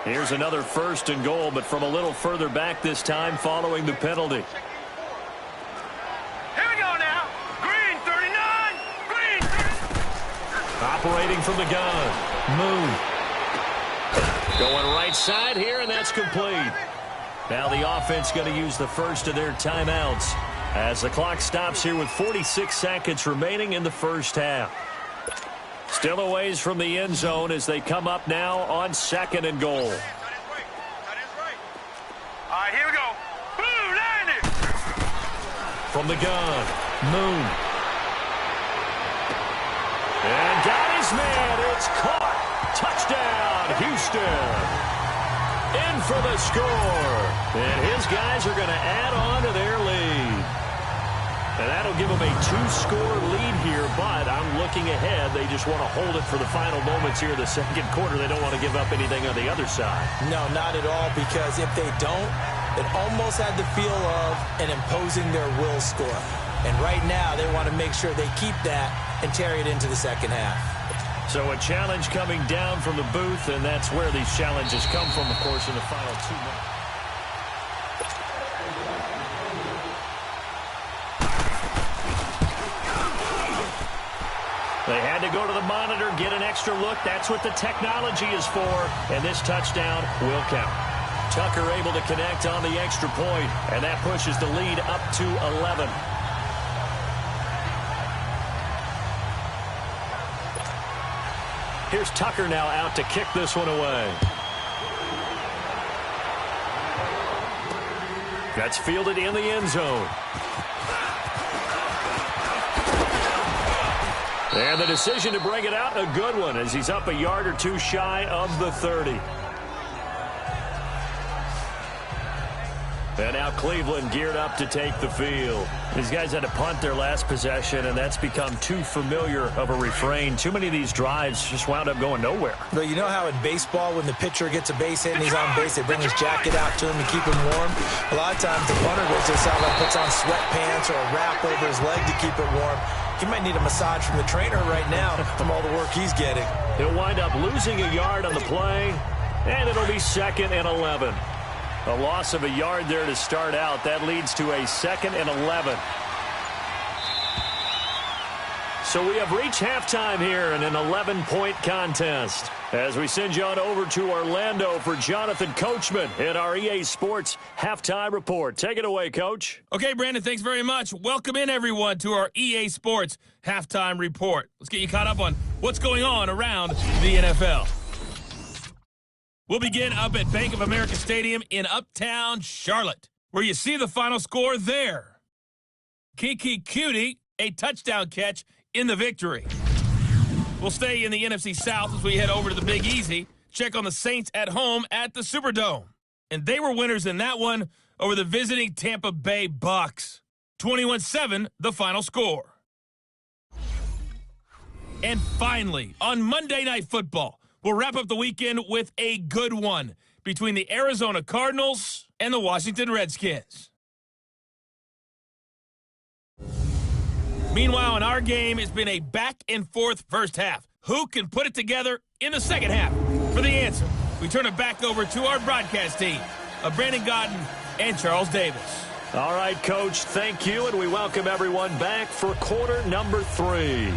Here's another first and goal, but from a little further back this time following the penalty. Here we go now. Green 39. Green 39. Operating from the gun. Moon. Going right side here, and that's complete. Now the offense going to use the first of their timeouts as the clock stops here with 46 seconds remaining in the first half. Still a ways from the end zone as they come up now on second and goal. All right, here we go. Boom, landed. From the gun, Moon. And got his man. It's caught. Touchdown, Houston. In for the score. And his guys are going to add on to their lead. And that'll give them a 2-score lead here, but I'm looking looking ahead. They just want to hold it for the final moments here in the second quarter. They don't want to give up anything on the other side. No, not at all, because if they don't, it almost had the feel of an imposing their will score. And right now, they want to make sure they keep that and carry it into the second half. So a challenge coming down from the booth, and that's where these challenges come from, of course, in the final 2 minutes. They had to go to the monitor, get an extra look. That's what the technology is for, and this touchdown will count. Tucker able to connect on the extra point, and that pushes the lead up to 11. Here's Tucker now out to kick this one away. That's fielded in the end zone. And the decision to bring it out, a good one, as he's up a yard or two shy of the 30. And now Cleveland geared up to take the field. These guys had to punt their last possession, and that's become too familiar of a refrain. Too many of these drives just wound up going nowhere. Well, you know how in baseball, when the pitcher gets a base hit and he's on base, they bring his jacket out to him to keep him warm? A lot of times the punter goes this out, like puts on sweatpants or a wrap over his leg to keep it warm. He might need a massage from the trainer right now from all the work he's getting. He'll wind up losing a yard on the play, and it'll be 2nd and 11. A loss of a yard there to start out. That leads to a 2nd and 11. So we have reached halftime here in an 11-point contest. As we send you on over to Orlando for Jonathan Coachman in our EA Sports Halftime Report. Take it away, Coach. Okay, Brandon, thanks very much. Welcome in, everyone, to our EA Sports Halftime Report. Let's get you caught up on what's going on around the NFL. We'll begin up at Bank of America Stadium in Uptown Charlotte, where you see the final score there. Kiki Cutie, a touchdown catch in the victory. We'll stay in the NFC South as we head over to the Big Easy. Check on the Saints at home at the Superdome. And they were winners in that one over the visiting Tampa Bay Bucks. 21-7, the final score. And finally, on Monday Night Football, we'll wrap up the weekend with a good one between the Arizona Cardinals and the Washington Redskins. Meanwhile, in our game, it's been a back-and-forth first half. Who can put it together in the second half? For the answer, we turn it back over to our broadcast team of Brandon Godden and Charles Davis. All right, Coach, thank you, and we welcome everyone back for quarter number 3.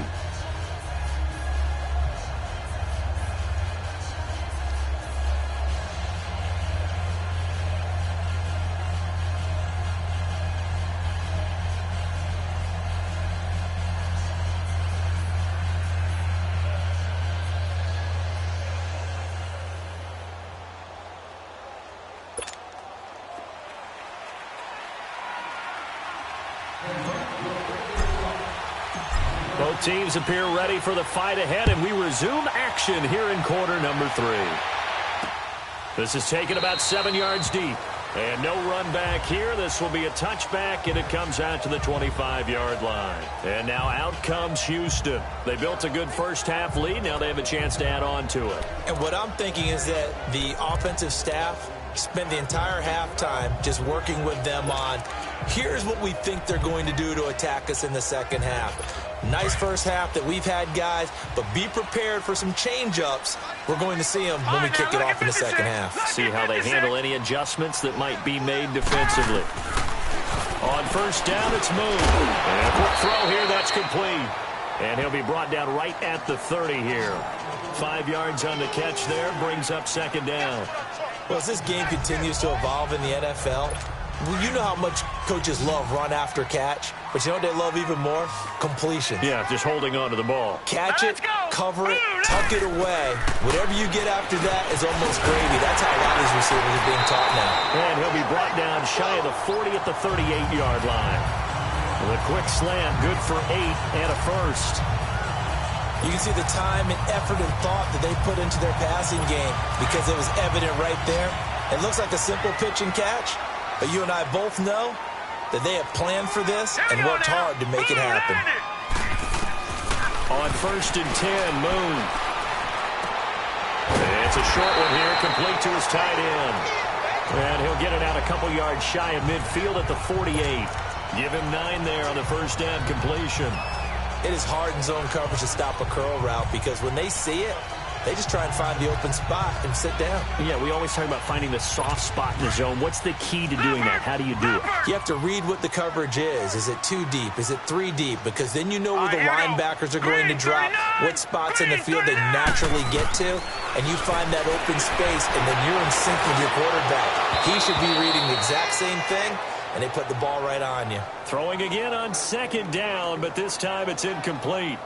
Both teams appear ready for the fight ahead, and we resume action here in quarter number 3. This is taken about 7 yards deep. And no run back here. This will be a touchback, and it comes out to the 25-yard line. And now out comes Houston. They built a good first-half lead. Now they have a chance to add on to it. And what I'm thinking is that the offensive staff spent the entire halftime just working with them on, here's what we think they're going to do to attack us in the second half. Nice first half that we've had, guys, but be prepared for some change-ups. We're going to see them when we kick it off in the second half. See how they handle any adjustments that might be made defensively. On first down, it's moved. And a quick throw here, that's complete. And he'll be brought down right at the 30 here. 5 yards on the catch there, brings up second down. Well, as this game continues to evolve in the NFL, well, you know how much coaches love run after catch, but you know what they love even more? Completion. Yeah, just holding on to the ball. Catch it, cover it, tuck it away. Whatever you get after that is almost gravy. That's how a lot of these receivers are being taught now. And he'll be brought down shy of the 40 at the 38-yard line. With a quick slant, good for 8 and a first. You can see the time and effort and thought that they put into their passing game because it was evident right there. It looks like a simple pitch and catch, but you and I both know that they have planned for this and worked hard to make it happen. On 1st and 10, Moon. It's a short one here, complete to his tight end. And he'll get it out a couple yards shy of midfield at the 48. Give him 9 there on the first down completion. It is hard in zone coverage to stop a curl route because when they see it, they just try and find the open spot and sit down. Yeah, we always talk about finding the soft spot in the zone. What's the key to doing that? How do you do it? You have to read what the coverage is. Is it 2 deep? Is it 3 deep? Because then you know where the linebackers are going to drop, what spots in the field they naturally get to, and you find that open space, and then you're in sync with your quarterback. He should be reading the exact same thing, and they put the ball right on you. Throwing again on 2nd down, but this time it's incomplete.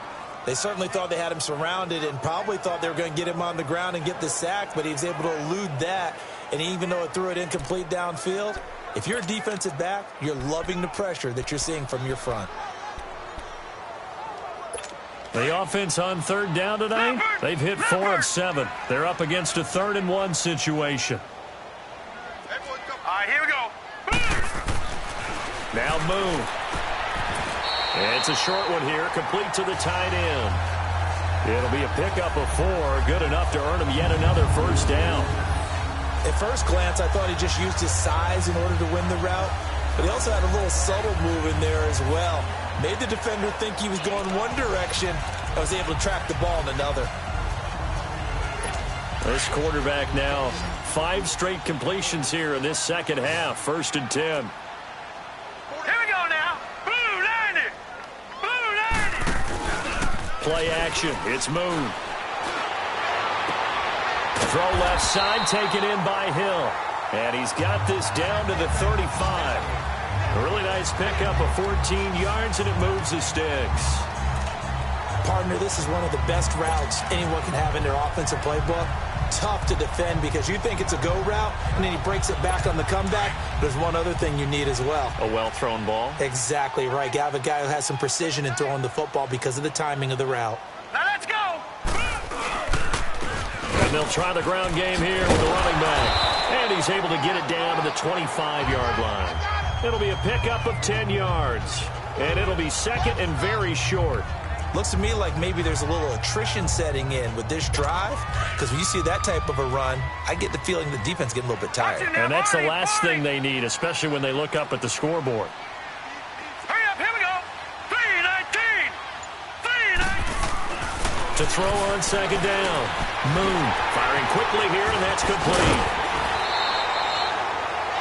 They certainly thought they had him surrounded and probably thought they were going to get him on the ground and get the sack, but he was able to elude that. And even though it threw it incomplete downfield, if you're a defensive back, you're loving the pressure that you're seeing from your front. The offense on 3rd down tonight, they've hit 4 of 7. They're up against a 3rd and 1 situation. All right, here we go. Now Moon. It's a short one here, complete to the tight end. It'll be a pickup of 4, good enough to earn him yet another first down. At first glance, I thought he just used his size in order to win the route, but he also had a little subtle move in there as well. Made the defender think he was going one direction, and was able to track the ball in another. This quarterback now, 5 straight completions here in this second half, 1st and 10. Play action. It's Moon. Throw left side, taken in by Hill. And he's got this down to the 35. A really nice pickup of 14 yards, and it moves the sticks. Partner, this is one of the best routes anyone can have in their offensive playbook. Tough to defend because you think it's a go route, and then he breaks it back on the comeback. There's one other thing you need as well. A well-thrown ball? Exactly right. You have a guy who has some precision in throwing the football because of the timing of the route. Now let's go. And they'll try the ground game here with the running back. And he's able to get it down to the 25-yard line. It'll be a pickup of 10 yards. And it'll be 2nd and very short. Looks to me like maybe there's a little attrition setting in with this drive, because when you see that type of a run, I get the feeling the defense getting a little bit tired. And that's the last thing they need, especially when they look up at the scoreboard. Hurry up, here we go. 3-19. 3-19. To throw on 2nd down. Moon firing quickly here, and that's complete.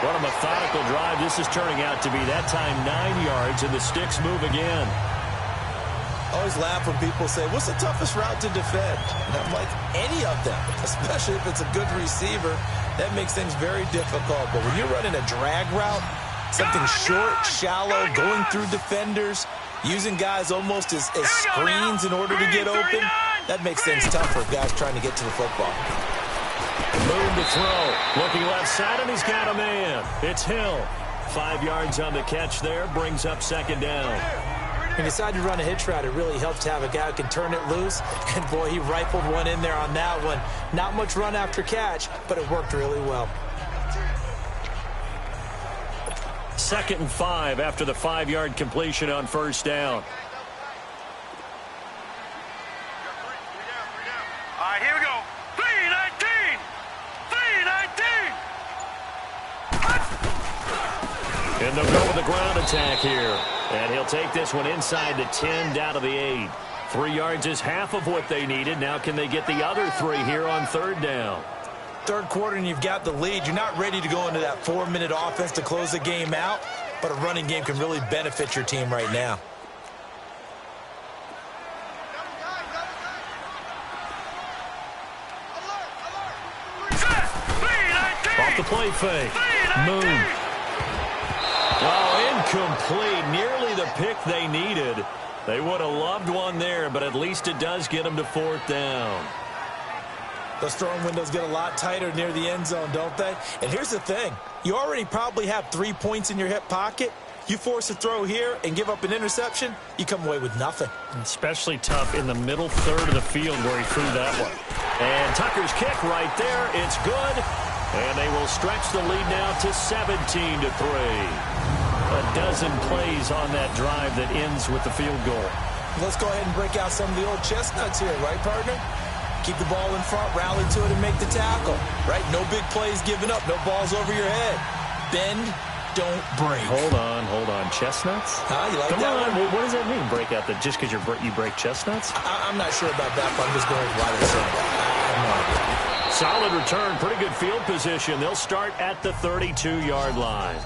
What a methodical drive this is turning out to be. That time 9 yards, and the sticks move again. I always laugh when people say, what's the toughest route to defend? And I'm like, any of them, especially if it's a good receiver. That makes things very difficult. But when you're running a drag route, something short, shallow, going through defenders, using guys almost as screens in order to get open, that makes things tough for guys trying to get to the football. Moon to throw. Looking left side, and he's got a man. It's Hill. 5 yards on the catch there, brings up 2nd down. When you decide to run a hitch route, it really helps to have a guy who can turn it loose. And, boy, he rifled one in there on that one. Not much run after catch, but it worked really well. 2nd and 5 after the 5-yard completion on 1st down. All right, here we go. 3-19. 3-19. And they'll go with the ground attack here. And he'll take this one inside the 10, down to the 8. 3 yards is half of what they needed. Now can they get the other 3 here on 3rd down? Third quarter and you've got the lead. You're not ready to go into that 4-minute offense to close the game out, but a running game can really benefit your team right now. Off the play fake. Moon. Oh, incomplete. Nearly the pick they needed. They would have loved one there, but at least it does get them to 4th down. Those throwing windows get a lot tighter near the end zone, don't they? And here's the thing. You already probably have 3 points in your hip pocket. You force a throw here and give up an interception, you come away with nothing. Especially tough in the middle third of the field where he threw that one. And Tucker's kick right there. It's good. And they will stretch the lead now to 17-3. A dozen plays on that drive that ends with the field goal. Let's go ahead and break out some of the old chestnuts here, right, partner? Keep the ball in front, rally to it, and make the tackle, right? No big plays given up, no balls over your head. Bend, don't break. Hold on. Chestnuts? You like Come that on. one? What does that mean, break out the just because you break chestnuts? I'm not sure about that, but I'm just going with why they say that. I have no idea. Solid return, pretty good field position. They'll start at the 32-yard line.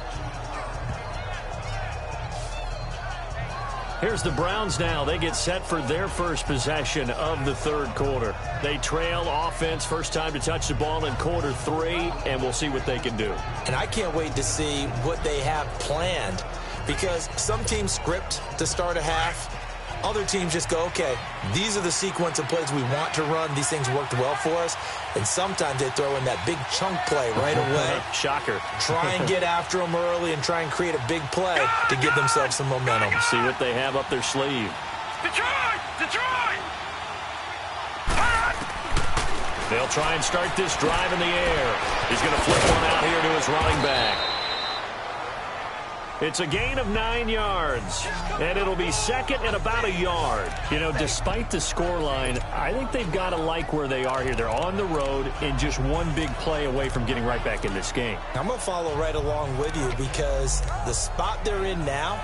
Here's the Browns now. They get set for their first possession of the third quarter. They trail offense, first time to touch the ball in quarter 3, and we'll see what they can do. And I can't wait to see what they have planned, because some teams script to start a half. Other teams just go, okay, these are the sequence of plays we want to run. These things worked well for us. And sometimes they throw in that big chunk play right away. Shocker. Try and get after them early and try and create a big play to give themselves some momentum. See what they have up their sleeve. Detroit! They'll try and start this drive in the air. He's going to flip one out here to his running back. It's a gain of 9 yards, and it'll be second and about a yard. You know, despite the scoreline, I think they've got to like where they are here. They're on the road and just one big play away from getting right back in this game. I'm going to follow right along with you, because the spot they're in now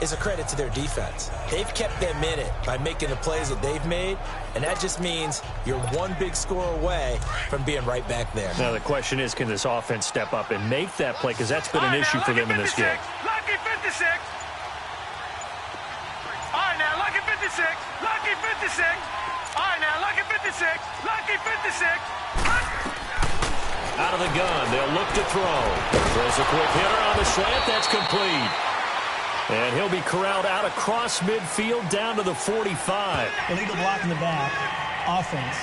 is a credit to their defense. They've kept them in it by making the plays that they've made, and that just means you're one big score away from being right back there. Now, the question is, can this offense step up and make that play? Because that's been an issue for them in this game. Lucky 56. All right, now, lucky 56. Lucky 56. All right, now, lucky 56. Lucky 56. Out of the gun, they'll look to throw. Throws a quick hitter on the slant. That's complete. And he'll be corralled out across midfield down to the 45. Illegal block in the back. Offense.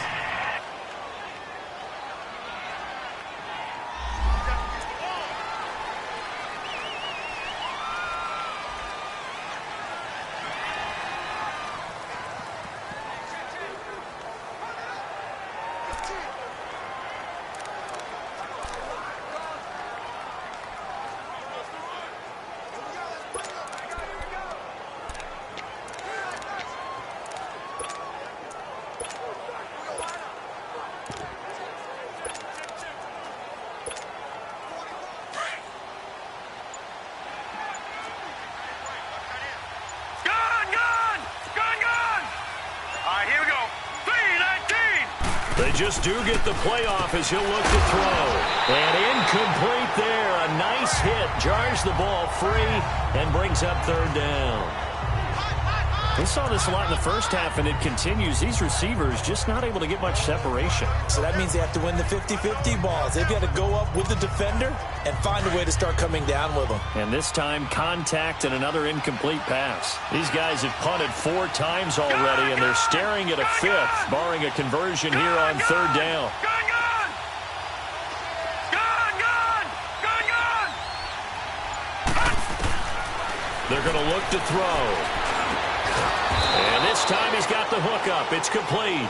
They just do get the playoff as he'll look to throw. And incomplete there. A nice hit. Jars the ball free and brings up third down. We saw this a lot in the first half, and it continues. These receivers just not able to get much separation. So that means they have to win the 50-50 balls. They've got to go up with the defender and find a way to start coming down with them. And this time, contact and another incomplete pass. These guys have punted 4 times already, and they're staring at a 5th, barring a conversion here on third down. They're going to look to throw. And this time he's got the hook up. It's complete.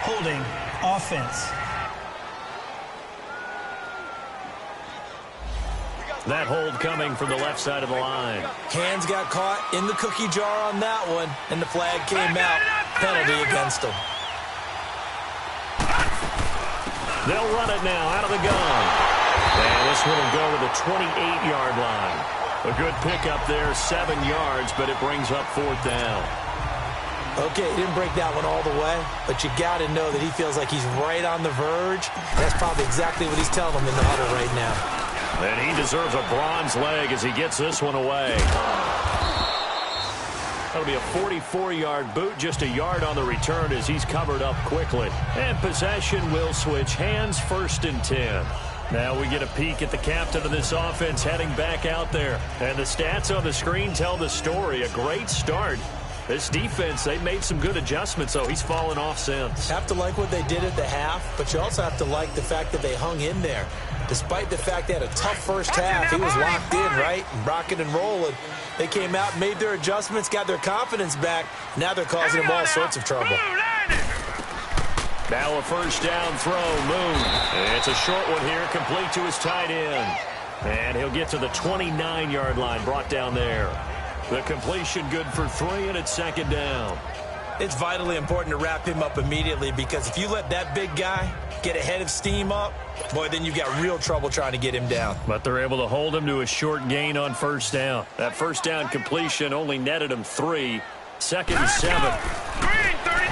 Holding. Offense. That hold coming from the left side of the line. Hands got caught in the cookie jar on that one, and the flag came out. Penalty against them. They'll run it now out of the gun. And this one will go to the 28-yard line. A good pickup there, 7 yards, but it brings up 4th down. Okay, he didn't break that one all the way, but you got to know that he feels like he's right on the verge. That's probably exactly what he's telling them in the huddle right now. And he deserves a bronze leg as he gets this one away. That'll be a 44-yard boot, just a yard on the return as he's covered up quickly. And possession will switch hands, 1st and 10. Now we get a peek at the captain of this offense heading back out there. And the stats on the screen tell the story. A great start. This defense, they made some good adjustments, though. He's fallen off since. Have to like what they did at the half, but you also have to like the fact that they hung in there. Despite the fact they had a tough first half, he was locked in, right? And rocking and rolling. They came out, made their adjustments, got their confidence back. Now they're causing them all sorts of trouble. Now a 1st down throw, Moon. It's a short one here, complete to his tight end. And he'll get to the 29-yard line, brought down there. The completion good for 3, and it's second down. It's vitally important to wrap him up immediately, because if you let that big guy get ahead of steam up, boy, then you've got real trouble trying to get him down. But they're able to hold him to a short gain on first down. That first down completion only netted him 3. Second and 7.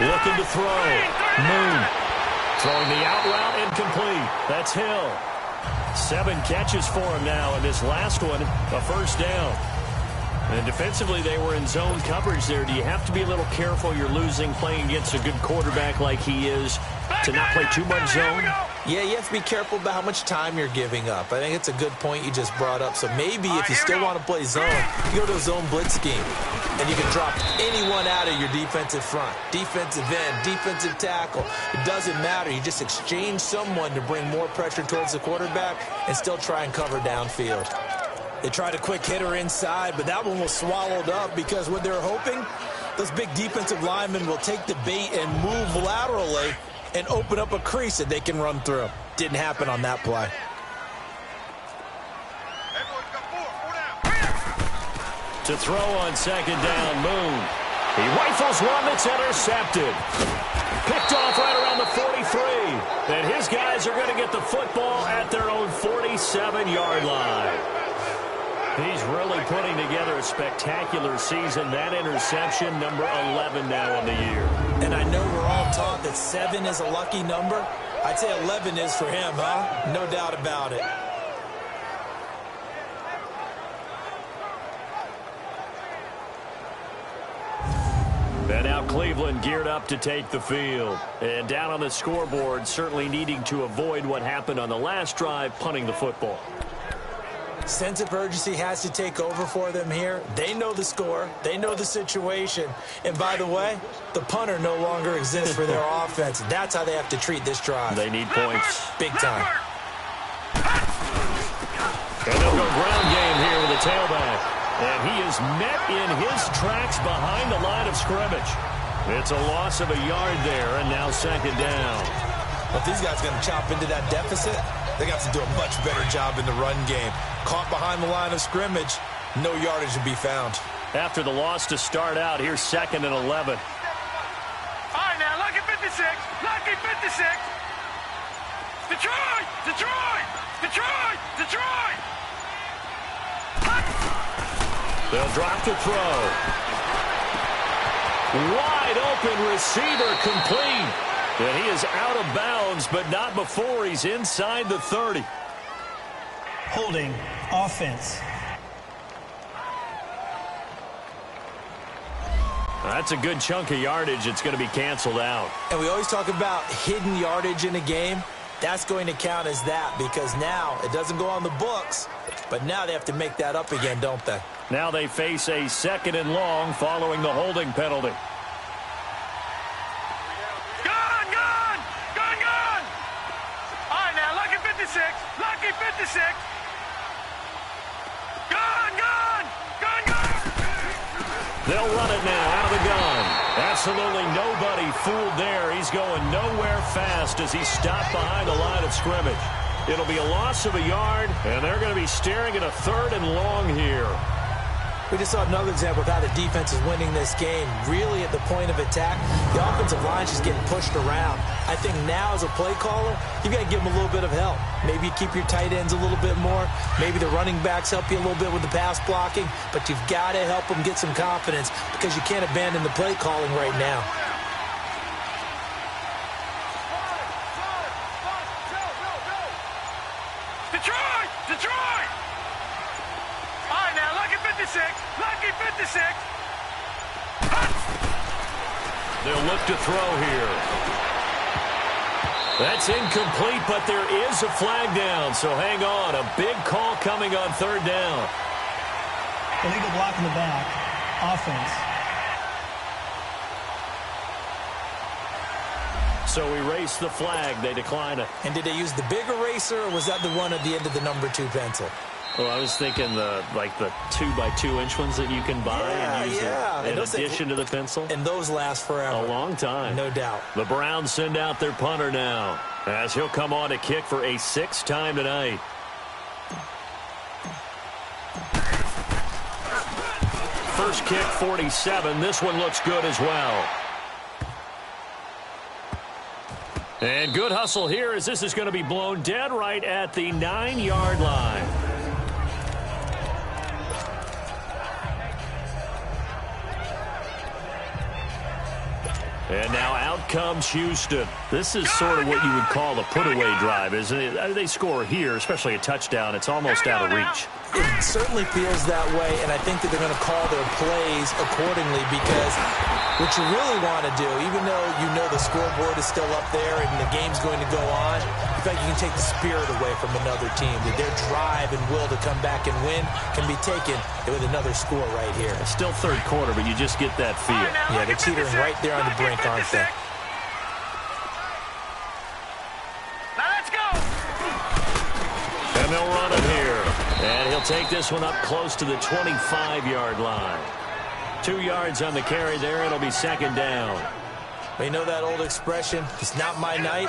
Looking to throw. Moon. Throwing the out route incomplete. That's Hill. 7 catches for him now, and this last one, a first down. And defensively, they were in zone coverage there. Do you have to be a little careful? You're losing playing against a good quarterback like he is to not play too much zone? Yeah, you have to be careful about how much time you're giving up. I think it's a good point you just brought up. So maybe if you still want to play zone, you go to a zone blitz scheme. And you can drop anyone out of your defensive front. Defensive end, defensive tackle. It doesn't matter. You just exchange someone to bring more pressure towards the quarterback and still try and cover downfield. They tried a quick hitter inside, but that one was swallowed up because what they're hoping, those big defensive linemen will take the bait and move laterally and open up a crease that they can run through. Didn't happen on that play. To throw on second down, Moon. He rifles one that's intercepted. Picked off right around the 43. And his guys are going to get the football at their own 47-yard line. He's really putting together a spectacular season. That interception, number 11 now on the year. And I know we're all taught that 7 is a lucky number. I'd say 11 is for him, huh? No doubt about it. And now Cleveland geared up to take the field. And down on the scoreboard, certainly needing to avoid what happened on the last drive, punting the football. Sense of urgency has to take over for them here. They know the score. They know the situation. And by the way, the punter no longer exists for their offense. That's how they have to treat this drive. They need points. Big time. And they'll go ground game here with a tailback. And he is met in his tracks behind the line of scrimmage. It's a loss of a yard there, and now second down. Well, if these guys are going to chop into that deficit, they got to do a much better job in the run game. Caught behind the line of scrimmage, no yardage to be found. After the loss to start out, here's second and 11. All right, now, lucky 56. Lucky 56. Detroit! Detroit! Detroit! Detroit! They'll drop to throw. Wide open receiver complete. And he is out of bounds, but not before he's inside the 30. Holding offense. That's a good chunk of yardage. It's going to be canceled out. And we always talk about hidden yardage in a game. That's going to count as that because now it doesn't go on the books, but now they have to make that up again, don't they? Now they face a second and long following the holding penalty. Gone! Gone! Gone! Gone! All right, now, lucky 56. Lucky 56. Gone! Gone! Gone! Gone! They'll run it now out of the gun. Absolutely nobody fooled there. He's going nowhere fast as he's stopped behind the line of scrimmage. It'll be a loss of a yard, and they're going to be staring at a third and long here. We just saw another example of how the defense is winning this game. Really at the point of attack, the offensive line is just getting pushed around. I think now as a play caller, you've got to give them a little bit of help. Maybe you keep your tight ends a little bit more. Maybe the running backs help you a little bit with the pass blocking. But you've got to help them get some confidence because you can't abandon the play calling right now. Detroit! Detroit! All right, now, lucky 56. Lucky 56. They'll look to throw here. That's incomplete, but there is a flag down, so hang on. A big call coming on third down. Illegal block in the back. Offense. So erase the flag. They decline it. And did they use the big eraser, or was that the one at the end of the number 2 pencil? Well, I was thinking the 2x2-inch ones that you can buy and use in addition to the pencil. And those last forever. A long time. No doubt. The Browns send out their punter now as he'll come on to kick for a 6th time tonight. first kick, 47. This one looks good as well. And good hustle here as this is going to be blown dead right at the 9-yard line. And now out comes Houston. This is sort of what you would call a put-away drive, isn't it? They score here, especially a touchdown. It's almost out of reach. It certainly feels that way, and I think that they're going to call their plays accordingly because what you really want to do, even though you know the scoreboard is still up there and the game's going to go on, in fact, you can take the spirit away from another team. That their drive and will to come back and win can be taken with another score right here. It's still third quarter, but you just get that feel. Yeah, they're teetering right there on the brink, aren't they? Now let's go. And they'll run it here. And he'll take this one up close to the 25-yard line. 2 yards on the carry there. It'll be second down. You know that old expression, it's not my night?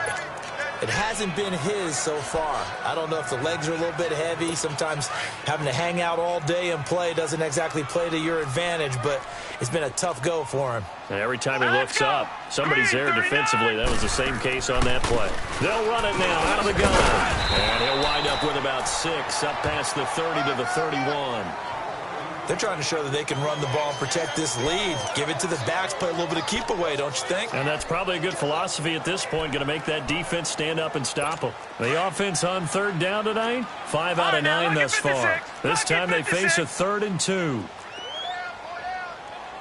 It hasn't been his so far. I don't know if the legs are a little bit heavy. Sometimes having to hang out all day and play doesn't exactly play to your advantage, but it's been a tough go for him. And every time he looks up, somebody's there defensively. That was the same case on that play. They'll run it now out of the gun. And he'll wind up with about 6 up past the 30 to the 31. They're trying to show that they can run the ball and protect this lead. Give it to the backs, play a little bit of keep away, don't you think? And that's probably a good philosophy at this point, going to make that defense stand up and stop them. The offense on third down tonight, 5 out of 9 thus far. This time they face a 3rd and 2.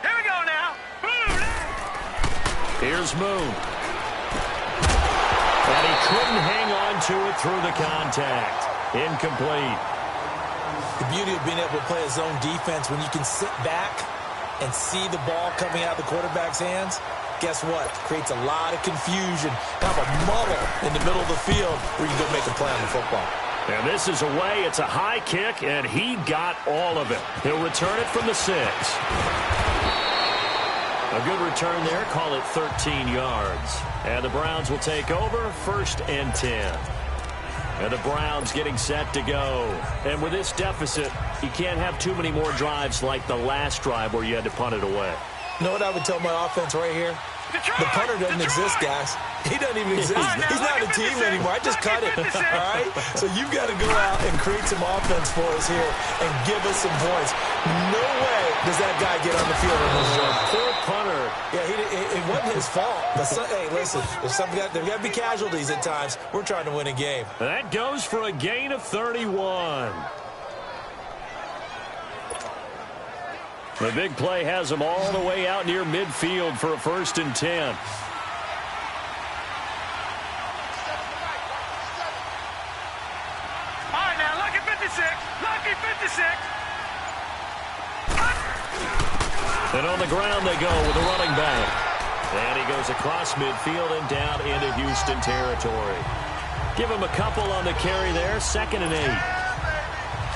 Here we go now. Here's Moon. And he couldn't hang on to it through the contact. Incomplete. The beauty of being able to play a zone defense when you can sit back and see the ball coming out of the quarterback's hands, guess what? Creates a lot of confusion, kind of a muddle in the middle of the field where you go make a play on the football. And this is away. It's a high kick, and he got all of it. He'll return it from the 6. A good return there. Call it 13 yards. And the Browns will take over 1st and 10. And the Browns getting set to go. And with this deficit, you can't have too many more drives like the last drive where you had to punt it away. You know what I would tell my offense right here? The punter doesn't exist, guys. He doesn't even exist. He's not a team anymore. I just cut it, all right? So you've got to go out and create some offense for us here and give us some points. No way does that guy get on the field in this job. Poor punter. Yeah, it wasn't his fault. But hey, listen, there's got to be casualties at times. We're trying to win a game. That goes for a gain of 31. The big play has them all the way out near midfield for a 1st and 10. All right, now, lucky 56. Lucky 56. And on the ground they go with the running back. And he goes across midfield and down into Houston territory. Give him a couple on the carry there, 2nd and 8.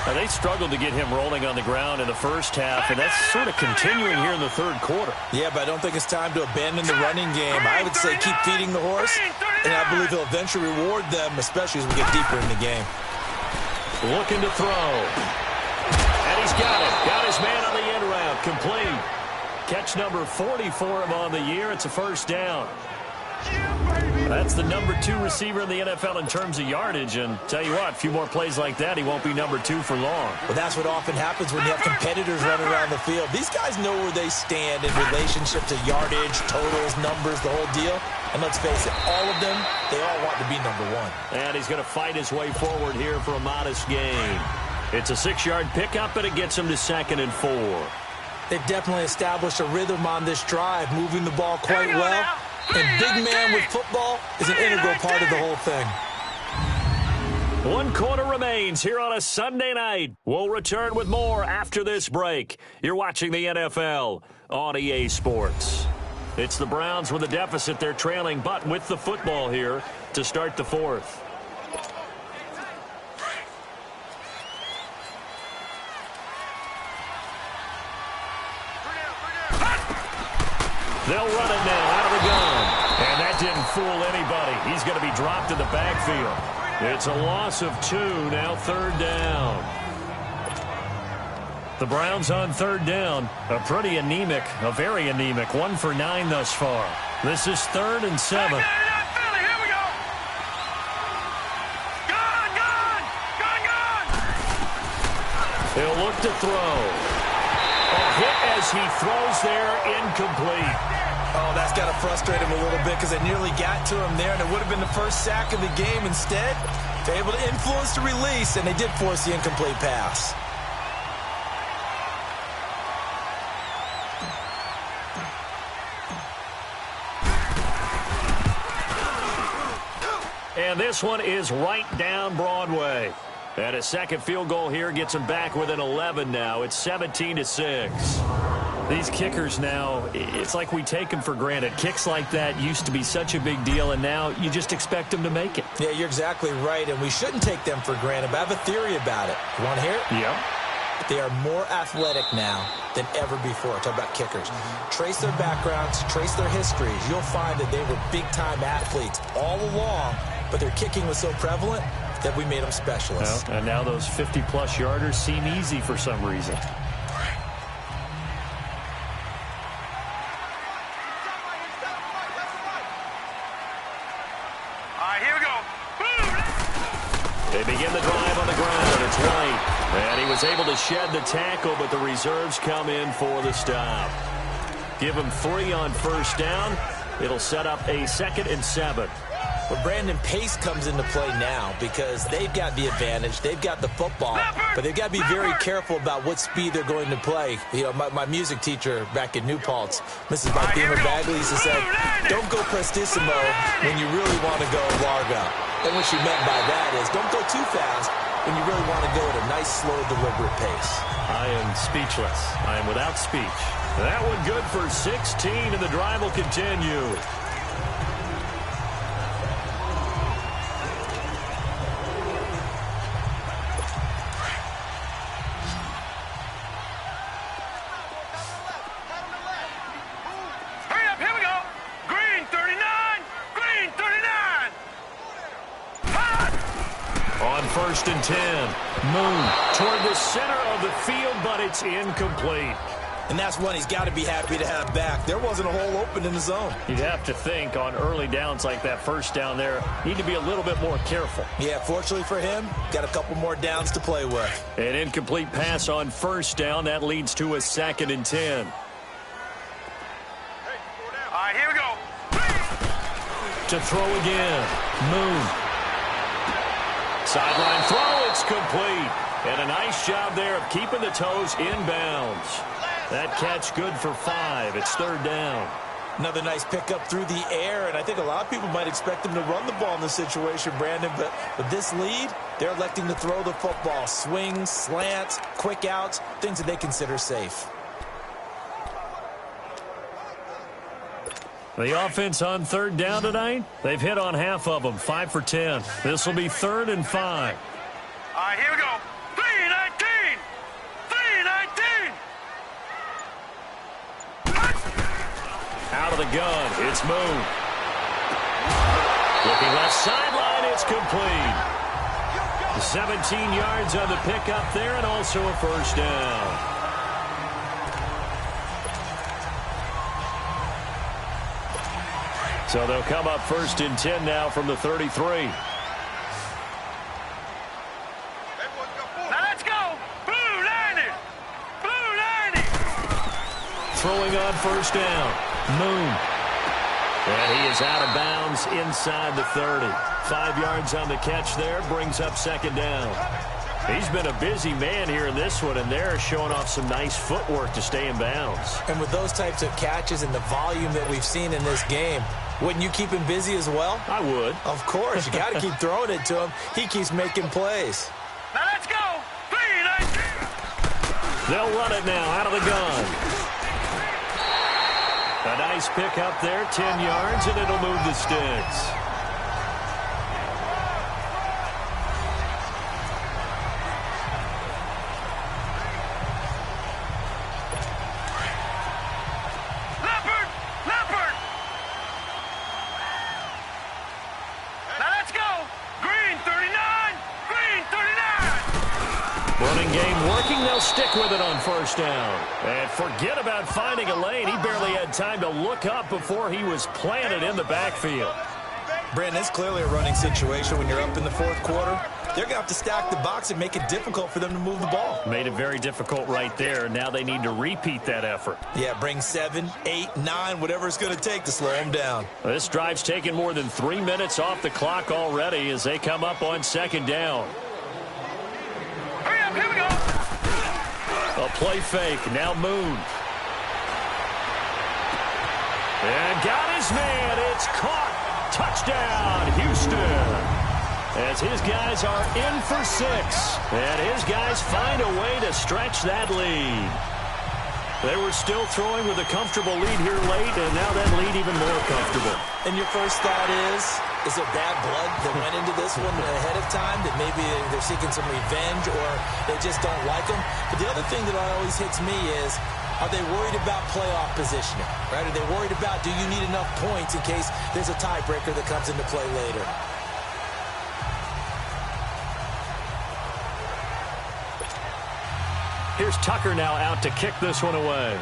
Now, they struggled to get him rolling on the ground in the first half, and that's sort of continuing here in the 3rd quarter. Yeah, but I don't think it's time to abandon the running game. I would say keep feeding the horse, and I believe he'll eventually reward them, especially as we get deeper in the game. Looking to throw. And he's got it. Got his man on the end route. Complete. Catch number 40 for him on the year. It's a 1st down. That's the number 2 receiver in the NFL in terms of yardage. And tell you what, a few more plays like that, he won't be number 2 for long. Well, that's what often happens when you have competitors running around the field. These guys know where they stand in relationship to yardage, totals, numbers, the whole deal. And let's face it, all of them, they all want to be number 1. And he's going to fight his way forward here for a modest gain. It's a 6-yard pickup, and it gets him to 2nd and 4. They've definitely established a rhythm on this drive, moving the ball quite well. And big man with football is an integral part of the whole thing. 1 quarter remains here on a Sunday night. We'll return with more after this break. You're watching the NFL on EA Sports. It's the Browns with a deficit. They're trailing, but with the football here to start the 4th. They'll run it now out of the gun. And that didn't fool anybody. He's going to be dropped in the backfield. It's a loss of 2, now 3rd down. The Browns on third down. A very anemic 1 for 9 thus far. This is 3rd and 7. Here we go. Gone. He'll look to throw. A hit as he throws there, incomplete. Oh, that's got to frustrate him a little bit because it nearly got to him there, and it would have been the first sack of the game. Instead, they're able to influence the release, and they did force the incomplete pass. And this one is right down Broadway. And a second field goal here gets them back within 11 now. It's 17-6. These kickers now, it's like we take them for granted. Kicks like that used to be such a big deal, and now you just expect them to make it. Yeah, you're exactly right, and we shouldn't take them for granted, but I have a theory about it. You want to hear it? Yep. They are more athletic now than ever before. Talk about kickers. Trace their backgrounds, trace their histories. You'll find that they were big-time athletes all along, but their kicking was so prevalent that we made them specialists. Well, and now those 50-plus yarders seem easy for some reason. Here we go. They begin the drive on the ground. It's White. And he was able to shed the tackle, but the reserves come in for the stop. Give him 3 on first down. It'll set up a 2nd and 7. Well, Brandon, pace comes into play now because they've got the advantage. They've got the football, but they've got to be very careful about what speed they're going to play. You know, my music teacher back in New Paltz, Mrs. Martina Bagley, used to say, don't go prestissimo when you really want to go largo. And what she meant by that is don't go too fast when you really want to go at a nice, slow, deliberate pace. I am speechless. I am without speech. That one good for 16, and the drive will continue. First and 10. Moon toward the center of the field, but it's incomplete. And that's one he's got to be happy to have back. There wasn't a hole open in the zone. You'd have to think on early downs like that first down there, need to be a little bit more careful. Yeah, fortunately for him, got a couple more downs to play with. An incomplete pass on first down. That leads to a 2nd and 10. Here we go. To throw again. Moon. Sideline throw, it's complete. And a nice job there of keeping the toes inbounds. That catch good for 5. It's 3rd down. Another nice pickup through the air, and I think a lot of people might expect him to run the ball in this situation, Brandon, but with this lead, they're electing to throw the football. Swings, slants, quick outs, things that they consider safe. The offense on 3rd down tonight, they've hit on half of them, 5 for 10. This will be 3rd and 5. Here we go. 3-19. 3-19. Out of the gun, it's Moon. Looking left sideline, it's complete. 17 yards on the pickup there, and also a first down. So they'll come up 1st and 10 now from the 33. Now let's go. Blue 90. Blue 90. Throwing on first down. Moon. And he is out of bounds inside the 30. 5 yards on the catch there. Brings up 2nd down. He's been a busy man here in this one, and they're showing off some nice footwork to stay in bounds. And with those types of catches and the volume that we've seen in this game, wouldn't you keep him busy as well? I would. Of course. You got to keep throwing it to him. He keeps making plays. Now let's go. 3-19. They'll run it now out of the gun. A nice pick up there, 10 yards, and it'll move the sticks. They'll stick with it on first down. And forget about finding a lane. He barely had time to look up before he was planted in the backfield. Brandon, it's clearly a running situation when you're up in the fourth quarter. They're going to have to stack the box and make it difficult for them to move the ball. Made it very difficult right there. Now they need to repeat that effort. Yeah, bring 7, 8, 9, whatever it's going to take to slow them down. This drive's taken more than 3 minutes off the clock already as they come up on second down. Hurry up, here we go. A play fake. Now Moon. And got his man. It's caught. Touchdown, Houston. As his guys are in for 6. And his guys find a way to stretch that lead. They were still throwing with a comfortable lead here late, and now that lead even more comfortable. And your first thought is there bad blood that went into this one ahead of time, that maybe they're seeking some revenge or they just don't like them? But the other thing that always hits me is, are they worried about playoff positioning? Right? Are they worried about, do you need enough points in case there's a tiebreaker that comes into play later? Here's Tucker now out to kick this one away.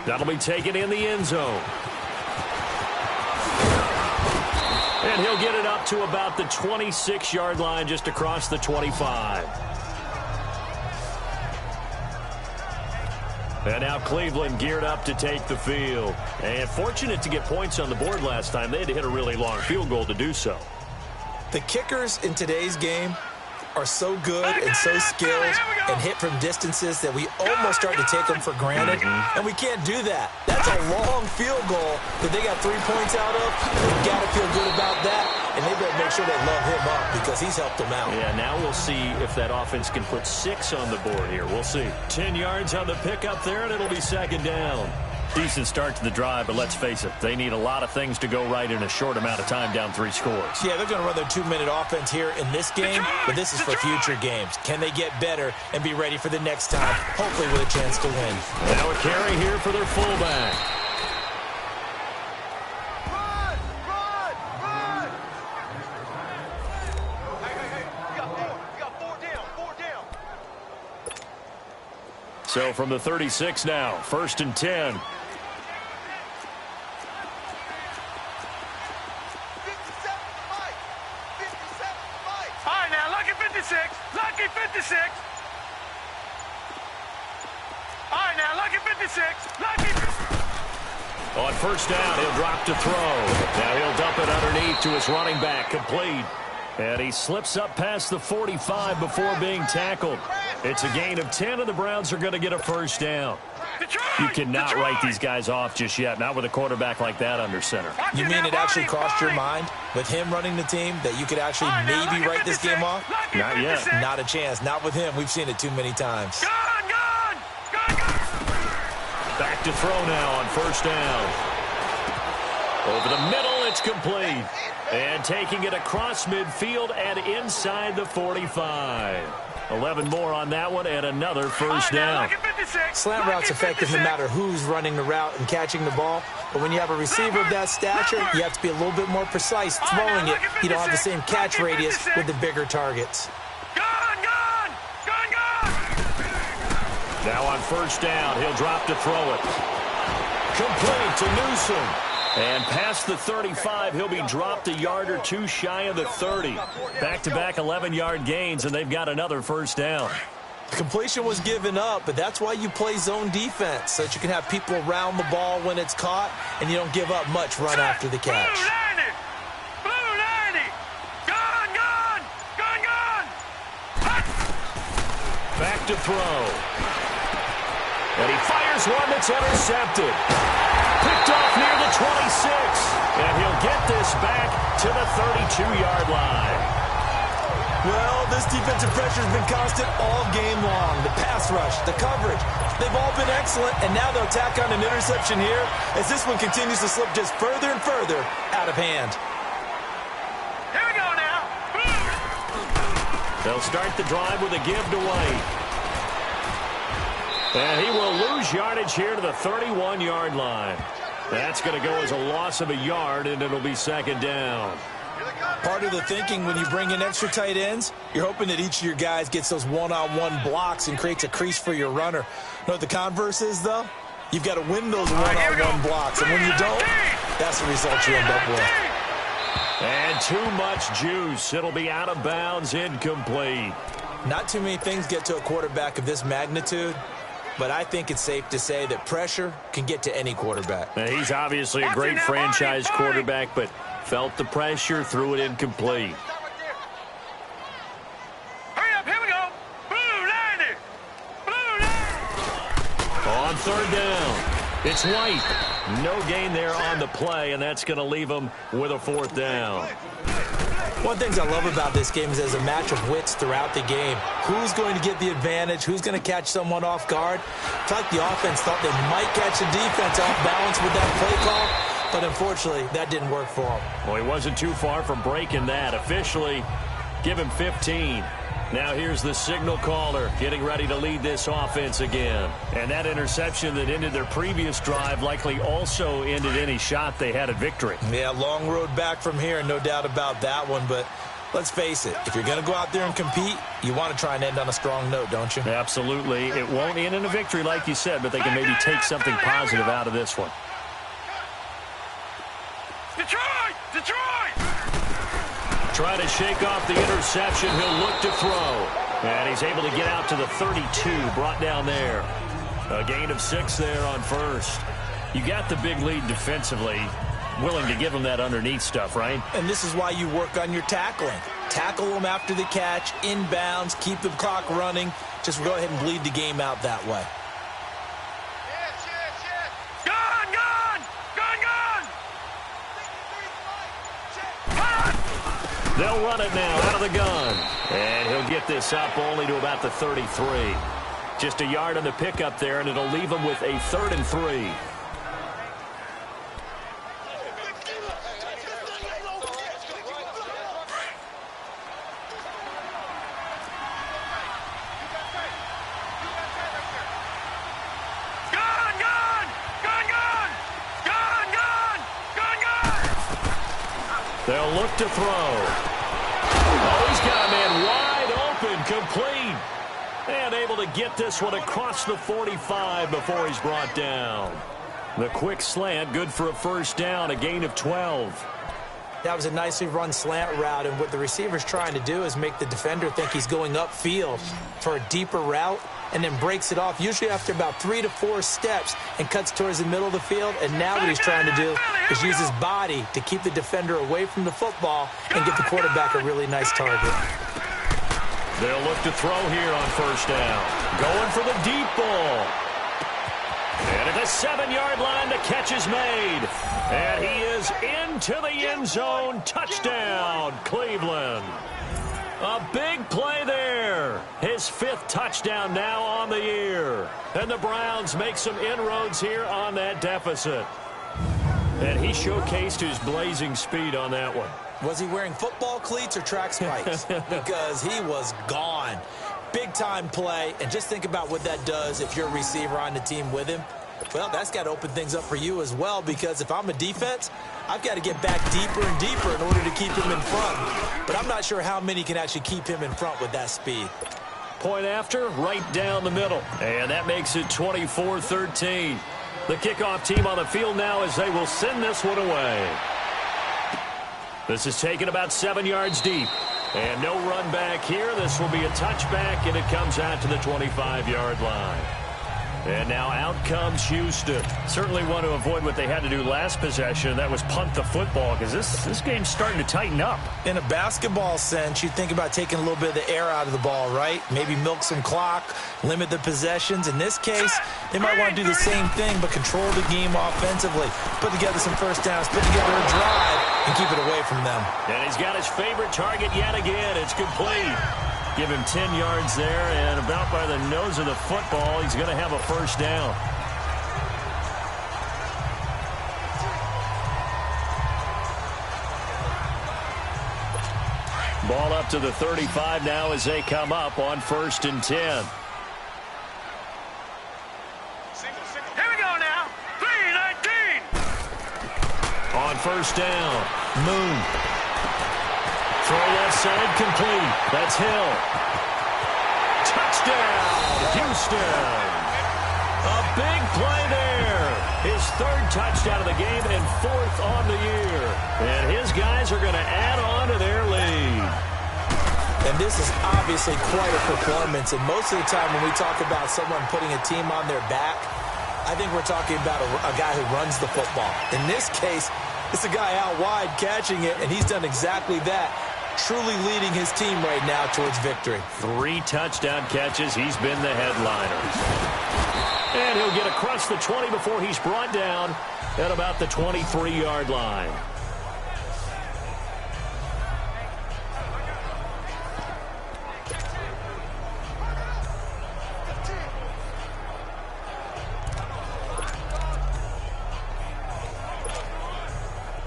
That'll be taken in the end zone. And he'll get it up to about the 26-yard line, just across the 25. And now Cleveland geared up to take the field. And fortunate to get points on the board last time. They had to hit a really long field goal to do so. The kickers in today's game are so good and so skilled and hit from distances that we almost start to take them for granted, and we can't do that. That's a long field goal that they got 3 points out of. They've got to feel good about that, and they better make sure they love him up because he's helped them out. Yeah, now we'll see if that offense can put 6 on the board here. We'll see. 10 yards on the pickup there, and it'll be second down. Decent start to the drive, but let's face it, they need a lot of things to go right in a short amount of time, down 3 scores. Yeah, they're going to run their 2-minute offense here in this game, but this is for future games. Can they get better and be ready for the next time, hopefully with a chance to win? Now a carry here for their fullback. Run! Run! Run! Hey. You got 4 down. 4 down. So from the 36 now, 1st and 10. All right, now, lucky 56. Lucky 56. All right, now, lucky 56. Lucky. On first down, he'll drop to throw. Now he'll dump it underneath to his running back, complete. And he slips up past the 45 before being tackled. It's a gain of 10, and the Browns are going to get a first down. You cannot write these guys off just yet, not with a quarterback like that under center. You mean it actually crossed your mind with him running the team that you could actually maybe write this game off? Not yet. Not a chance. Not with him. We've seen it too many times. Gone! Back to throw now on first down. Over the middle, it's complete. And taking it across midfield and inside the 45. 11 more on that one and another first down. Slant route's effective no matter who's running the route and catching the ball. But when you have a receiver of that stature, you have to be a little bit more precise throwing it. You don't have the same catch radius with the bigger targets. Gone! Now on first down, he'll drop to throw it. Complete to Newsom. And past the 35, he'll be dropped a yard or 2 shy of the 30. Back-to-back 11-yard gains, and they've got another first down. Completion was given up, but that's why you play zone defense, so that you can have people around the ball when it's caught, and you don't give up much run after the catch. Blue 90! Gone! Back to throw. And he fires one that's intercepted. Picked off near the 26. And he'll get this back to the 32-yard line. Well, this defensive pressure has been constant all game long. The pass rush, the coverage, they've all been excellent. And now they'll tack on an interception here as this one continues to slip just further and further out of hand. Here we go now. They'll start the drive with a give to White. And he will lose yardage here to the 31-yard line. That's going to go as a loss of a yard, and it'll be second down. Part of the thinking when you bring in extra tight ends, you're hoping that each of your guys gets those one-on-one blocks and creates a crease for your runner. You know what the converse is, though? You've got to win those one-on-one blocks, and when you don't, that's the result you end up with. And too much juice. It'll be out of bounds, incomplete. Not too many things get to a quarterback of this magnitude, but I think it's safe to say that pressure can get to any quarterback. Now, he's obviously a great franchise quarterback, but felt the pressure, threw it incomplete. Hurry up, here we go. Blue 90. Blue 90. On third down, it's White. No gain there on the play, and that's going to leave him with a fourth down. One of the things I love about this game is there's a match of wits throughout the game. Who's going to get the advantage? Who's going to catch someone off guard? I feel like the offense thought they might catch the defense off balance with that play call, but unfortunately, that didn't work for him. Well, he wasn't too far from breaking that. Officially, give him 15. Now here's the signal caller getting ready to lead this offense again. And that interception that ended their previous drive likely also ended any shot they had at victory. Yeah, long road back from here, no doubt about that one. But let's face it, if you're going to go out there and compete, you want to try and end on a strong note, don't you? Absolutely. It won't end in a victory like you said, but they can maybe take something positive out of this one. Detroit! Detroit! Trying to shake off the interception. He'll look to throw. And he's able to get out to the 32, brought down there. A gain of 6 there on first. You got the big lead defensively. Willing to give him that underneath stuff, right? And this is why you work on your tackling. Tackle them after the catch, inbounds, keep the clock running. Just go ahead and bleed the game out that way. They'll run it now out of the gun. And he'll get this up only to about the 33. Just a yard on the pickup there, and it'll leave him with a 3rd and 3. They'll look to throw. Oh, he's got a man wide open, complete. And able to get this one across the 45 before he's brought down. The quick slant, good for a first down, a gain of 12. That was a nicely run slant route, and what the receiver's trying to do is make the defender think he's going upfield for a deeper route and then breaks it off, usually after about 3 to 4 steps, and cuts towards the middle of the field. And now what he's trying to do is use his body to keep the defender away from the football and give the quarterback a really nice target. They'll look to throw here on first down. Going for the deep ball. And at the 7-yard line, the catch is made. And he is into the end zone. Touchdown, Cleveland. A big play there. His 5th touchdown now on the year. And the Browns make some inroads here on that deficit. And he showcased his blazing speed on that one. Was he wearing football cleats or track spikes? Because he was gone. Big-time play. And just think about what that does if you're a receiver on the team with him. Well, that's got to open things up for you as well, because if I'm a defense, I've got to get back deeper and deeper in order to keep him in front. But I'm not sure how many can actually keep him in front with that speed. Point after, right down the middle. And that makes it 24-13. The kickoff team on the field now as they will send this one away. This is taken about 7 yards deep. And no run back here. This will be a touchback, and it comes out to the 25-yard line. And now out comes Houston. Certainly want to avoid what they had to do last possession. That was punt the football, because this game's starting to tighten up. In a basketball sense, you think about taking a little bit of the air out of the ball, right? Maybe milk some clock, limit the possessions. In this case, they might want to do the same thing, but control the game offensively. Put together some first downs, put together a drive, and keep it away from them. And he's got his favorite target yet again. It's complete. Give him 10 yards there, and about by the nose of the football, he's going to have a first down. Ball up to the 35 now as they come up on 1st and 10. Here we go now. 3-19. On first down, Moon. Throw left side complete. That's Hill. Touchdown, Houston. A big play there. His third touchdown of the game and fourth on the year. And his guys are going to add on to their lead. And this is obviously quite a performance. And most of the time when we talk about someone putting a team on their back, I think we're talking about a guy who runs the football. In this case, it's a guy out wide catching it, and he's done exactly that, truly leading his team right now towards victory. 3 touchdown catches. He's been the headliner. And he'll get across the 20 before he's brought down at about the 23-yard line.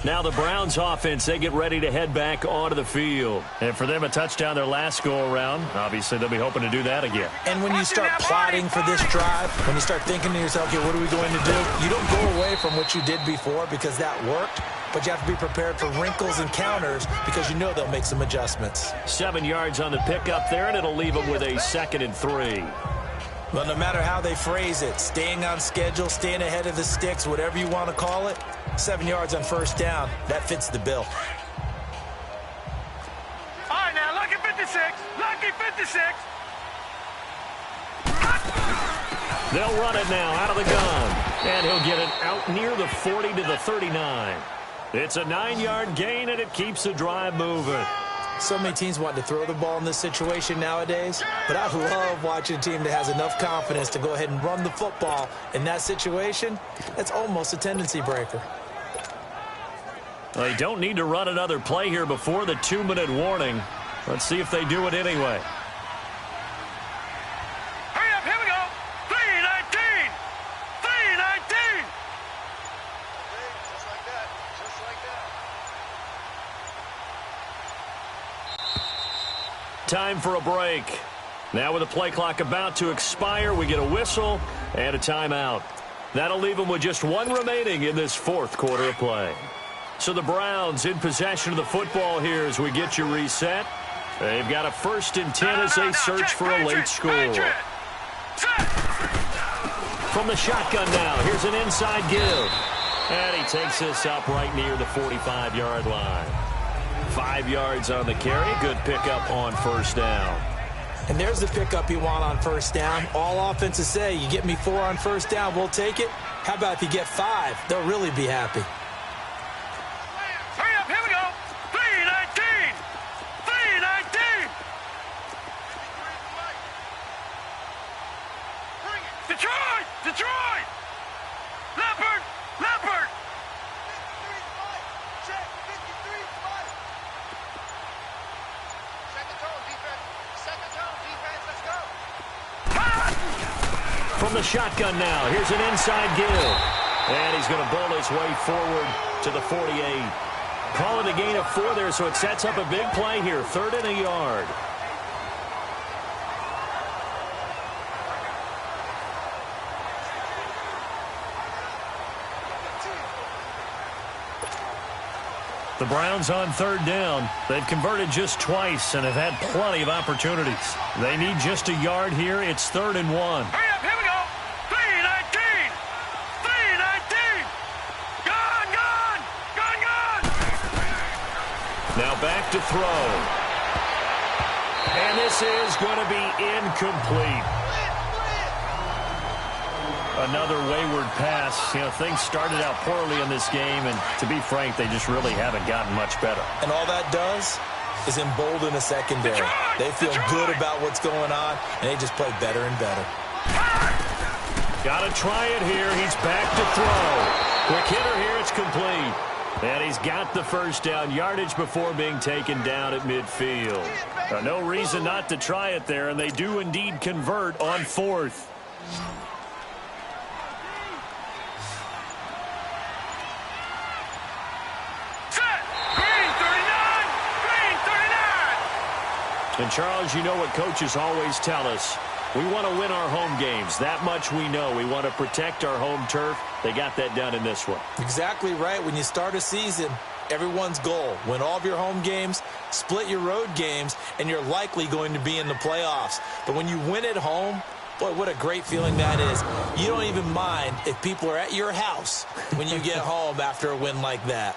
Now the Browns offense, they get ready to head back onto the field. And for them, a touchdown their last go-around. Obviously, they'll be hoping to do that again. And when you start plotting for this drive, when you start thinking to yourself, okay, what are we going to do? You don't go away from what you did before because that worked, but you have to be prepared for wrinkles and counters because you know they'll make some adjustments. 7 yards on the pickup there, and it'll leave them with a 2nd and 3. Well, no matter how they phrase it, staying on schedule, staying ahead of the sticks, whatever you want to call it, 7 yards on first down, that fits the bill. All right, now, lucky 56. Lucky 56. They'll run it now out of the gun. And he'll get it out near the 40 to the 39. It's a 9-yard gain, and it keeps the drive moving. So many teams want to throw the ball in this situation nowadays, but I love watching a team that has enough confidence to go ahead and run the football in that situation. That's almost a tendency breaker. They don't need to run another play here before the 2-minute warning. Let's see if they do it anyway. Hurry up, here we go. 3:19. 3:19. Just like that. Just like that. Time for a break. Now with the play clock about to expire, we get a whistle and a timeout. That'll leave them with just 1 remaining in this 4th quarter of play. So the Browns in possession of the football here as we get you reset. They've got a 1st and 10 as they search for a late score. From the shotgun now, here's an inside give. And he takes this up right near the 45-yard line. 5 yards on the carry. Good pickup on first down. And there's the pickup you want on first down. All offenses say, you get me 4 on first down, we'll take it. How about if you get 5? They'll really be happy. Hurry up, here we go. 3:19. 3:19. Detroit! Detroit! Leopard! Leopard! Check, 53-5. Second tone, defense, let's go. From the shotgun now, here's an inside give. And he's going to bowl his way forward to the 48. Calling a gain of 4 there, so it sets up a big play here. 3rd and a yard. The Browns on 3rd down. They've converted just twice and have had plenty of opportunities. They need just a yard here. It's 3rd and 1. Hurry up, here we go. 3:19. 3:19. Gone, gone. Gone, gone. Now back to throw. And this is going to be incomplete. Another wayward pass. You know, things started out poorly in this game, and to be frank, they just really haven't gotten much better. And all that does is embolden a secondary. They feel good about what's going on, and they just play better and better. Got to try it here. He's back to throw. Quick hitter here. It's complete. And he's got the first down yardage before being taken down at midfield. No reason not to try it there, and they do indeed convert on 4th. And, Charles, you know what coaches always tell us. We want to win our home games. That much we know. We want to protect our home turf. They got that done in this one. Exactly right. When you start a season, everyone's goal. Win all of your home games, split your road games, and you're likely going to be in the playoffs. But when you win at home, boy, what a great feeling that is. You don't even mind if people are at your house when you get home after a win like that.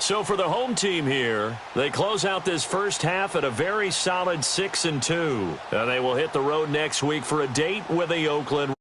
So for the home team here, they close out this first half at a very solid 6-2. And they will hit the road next week for a date with the Oakland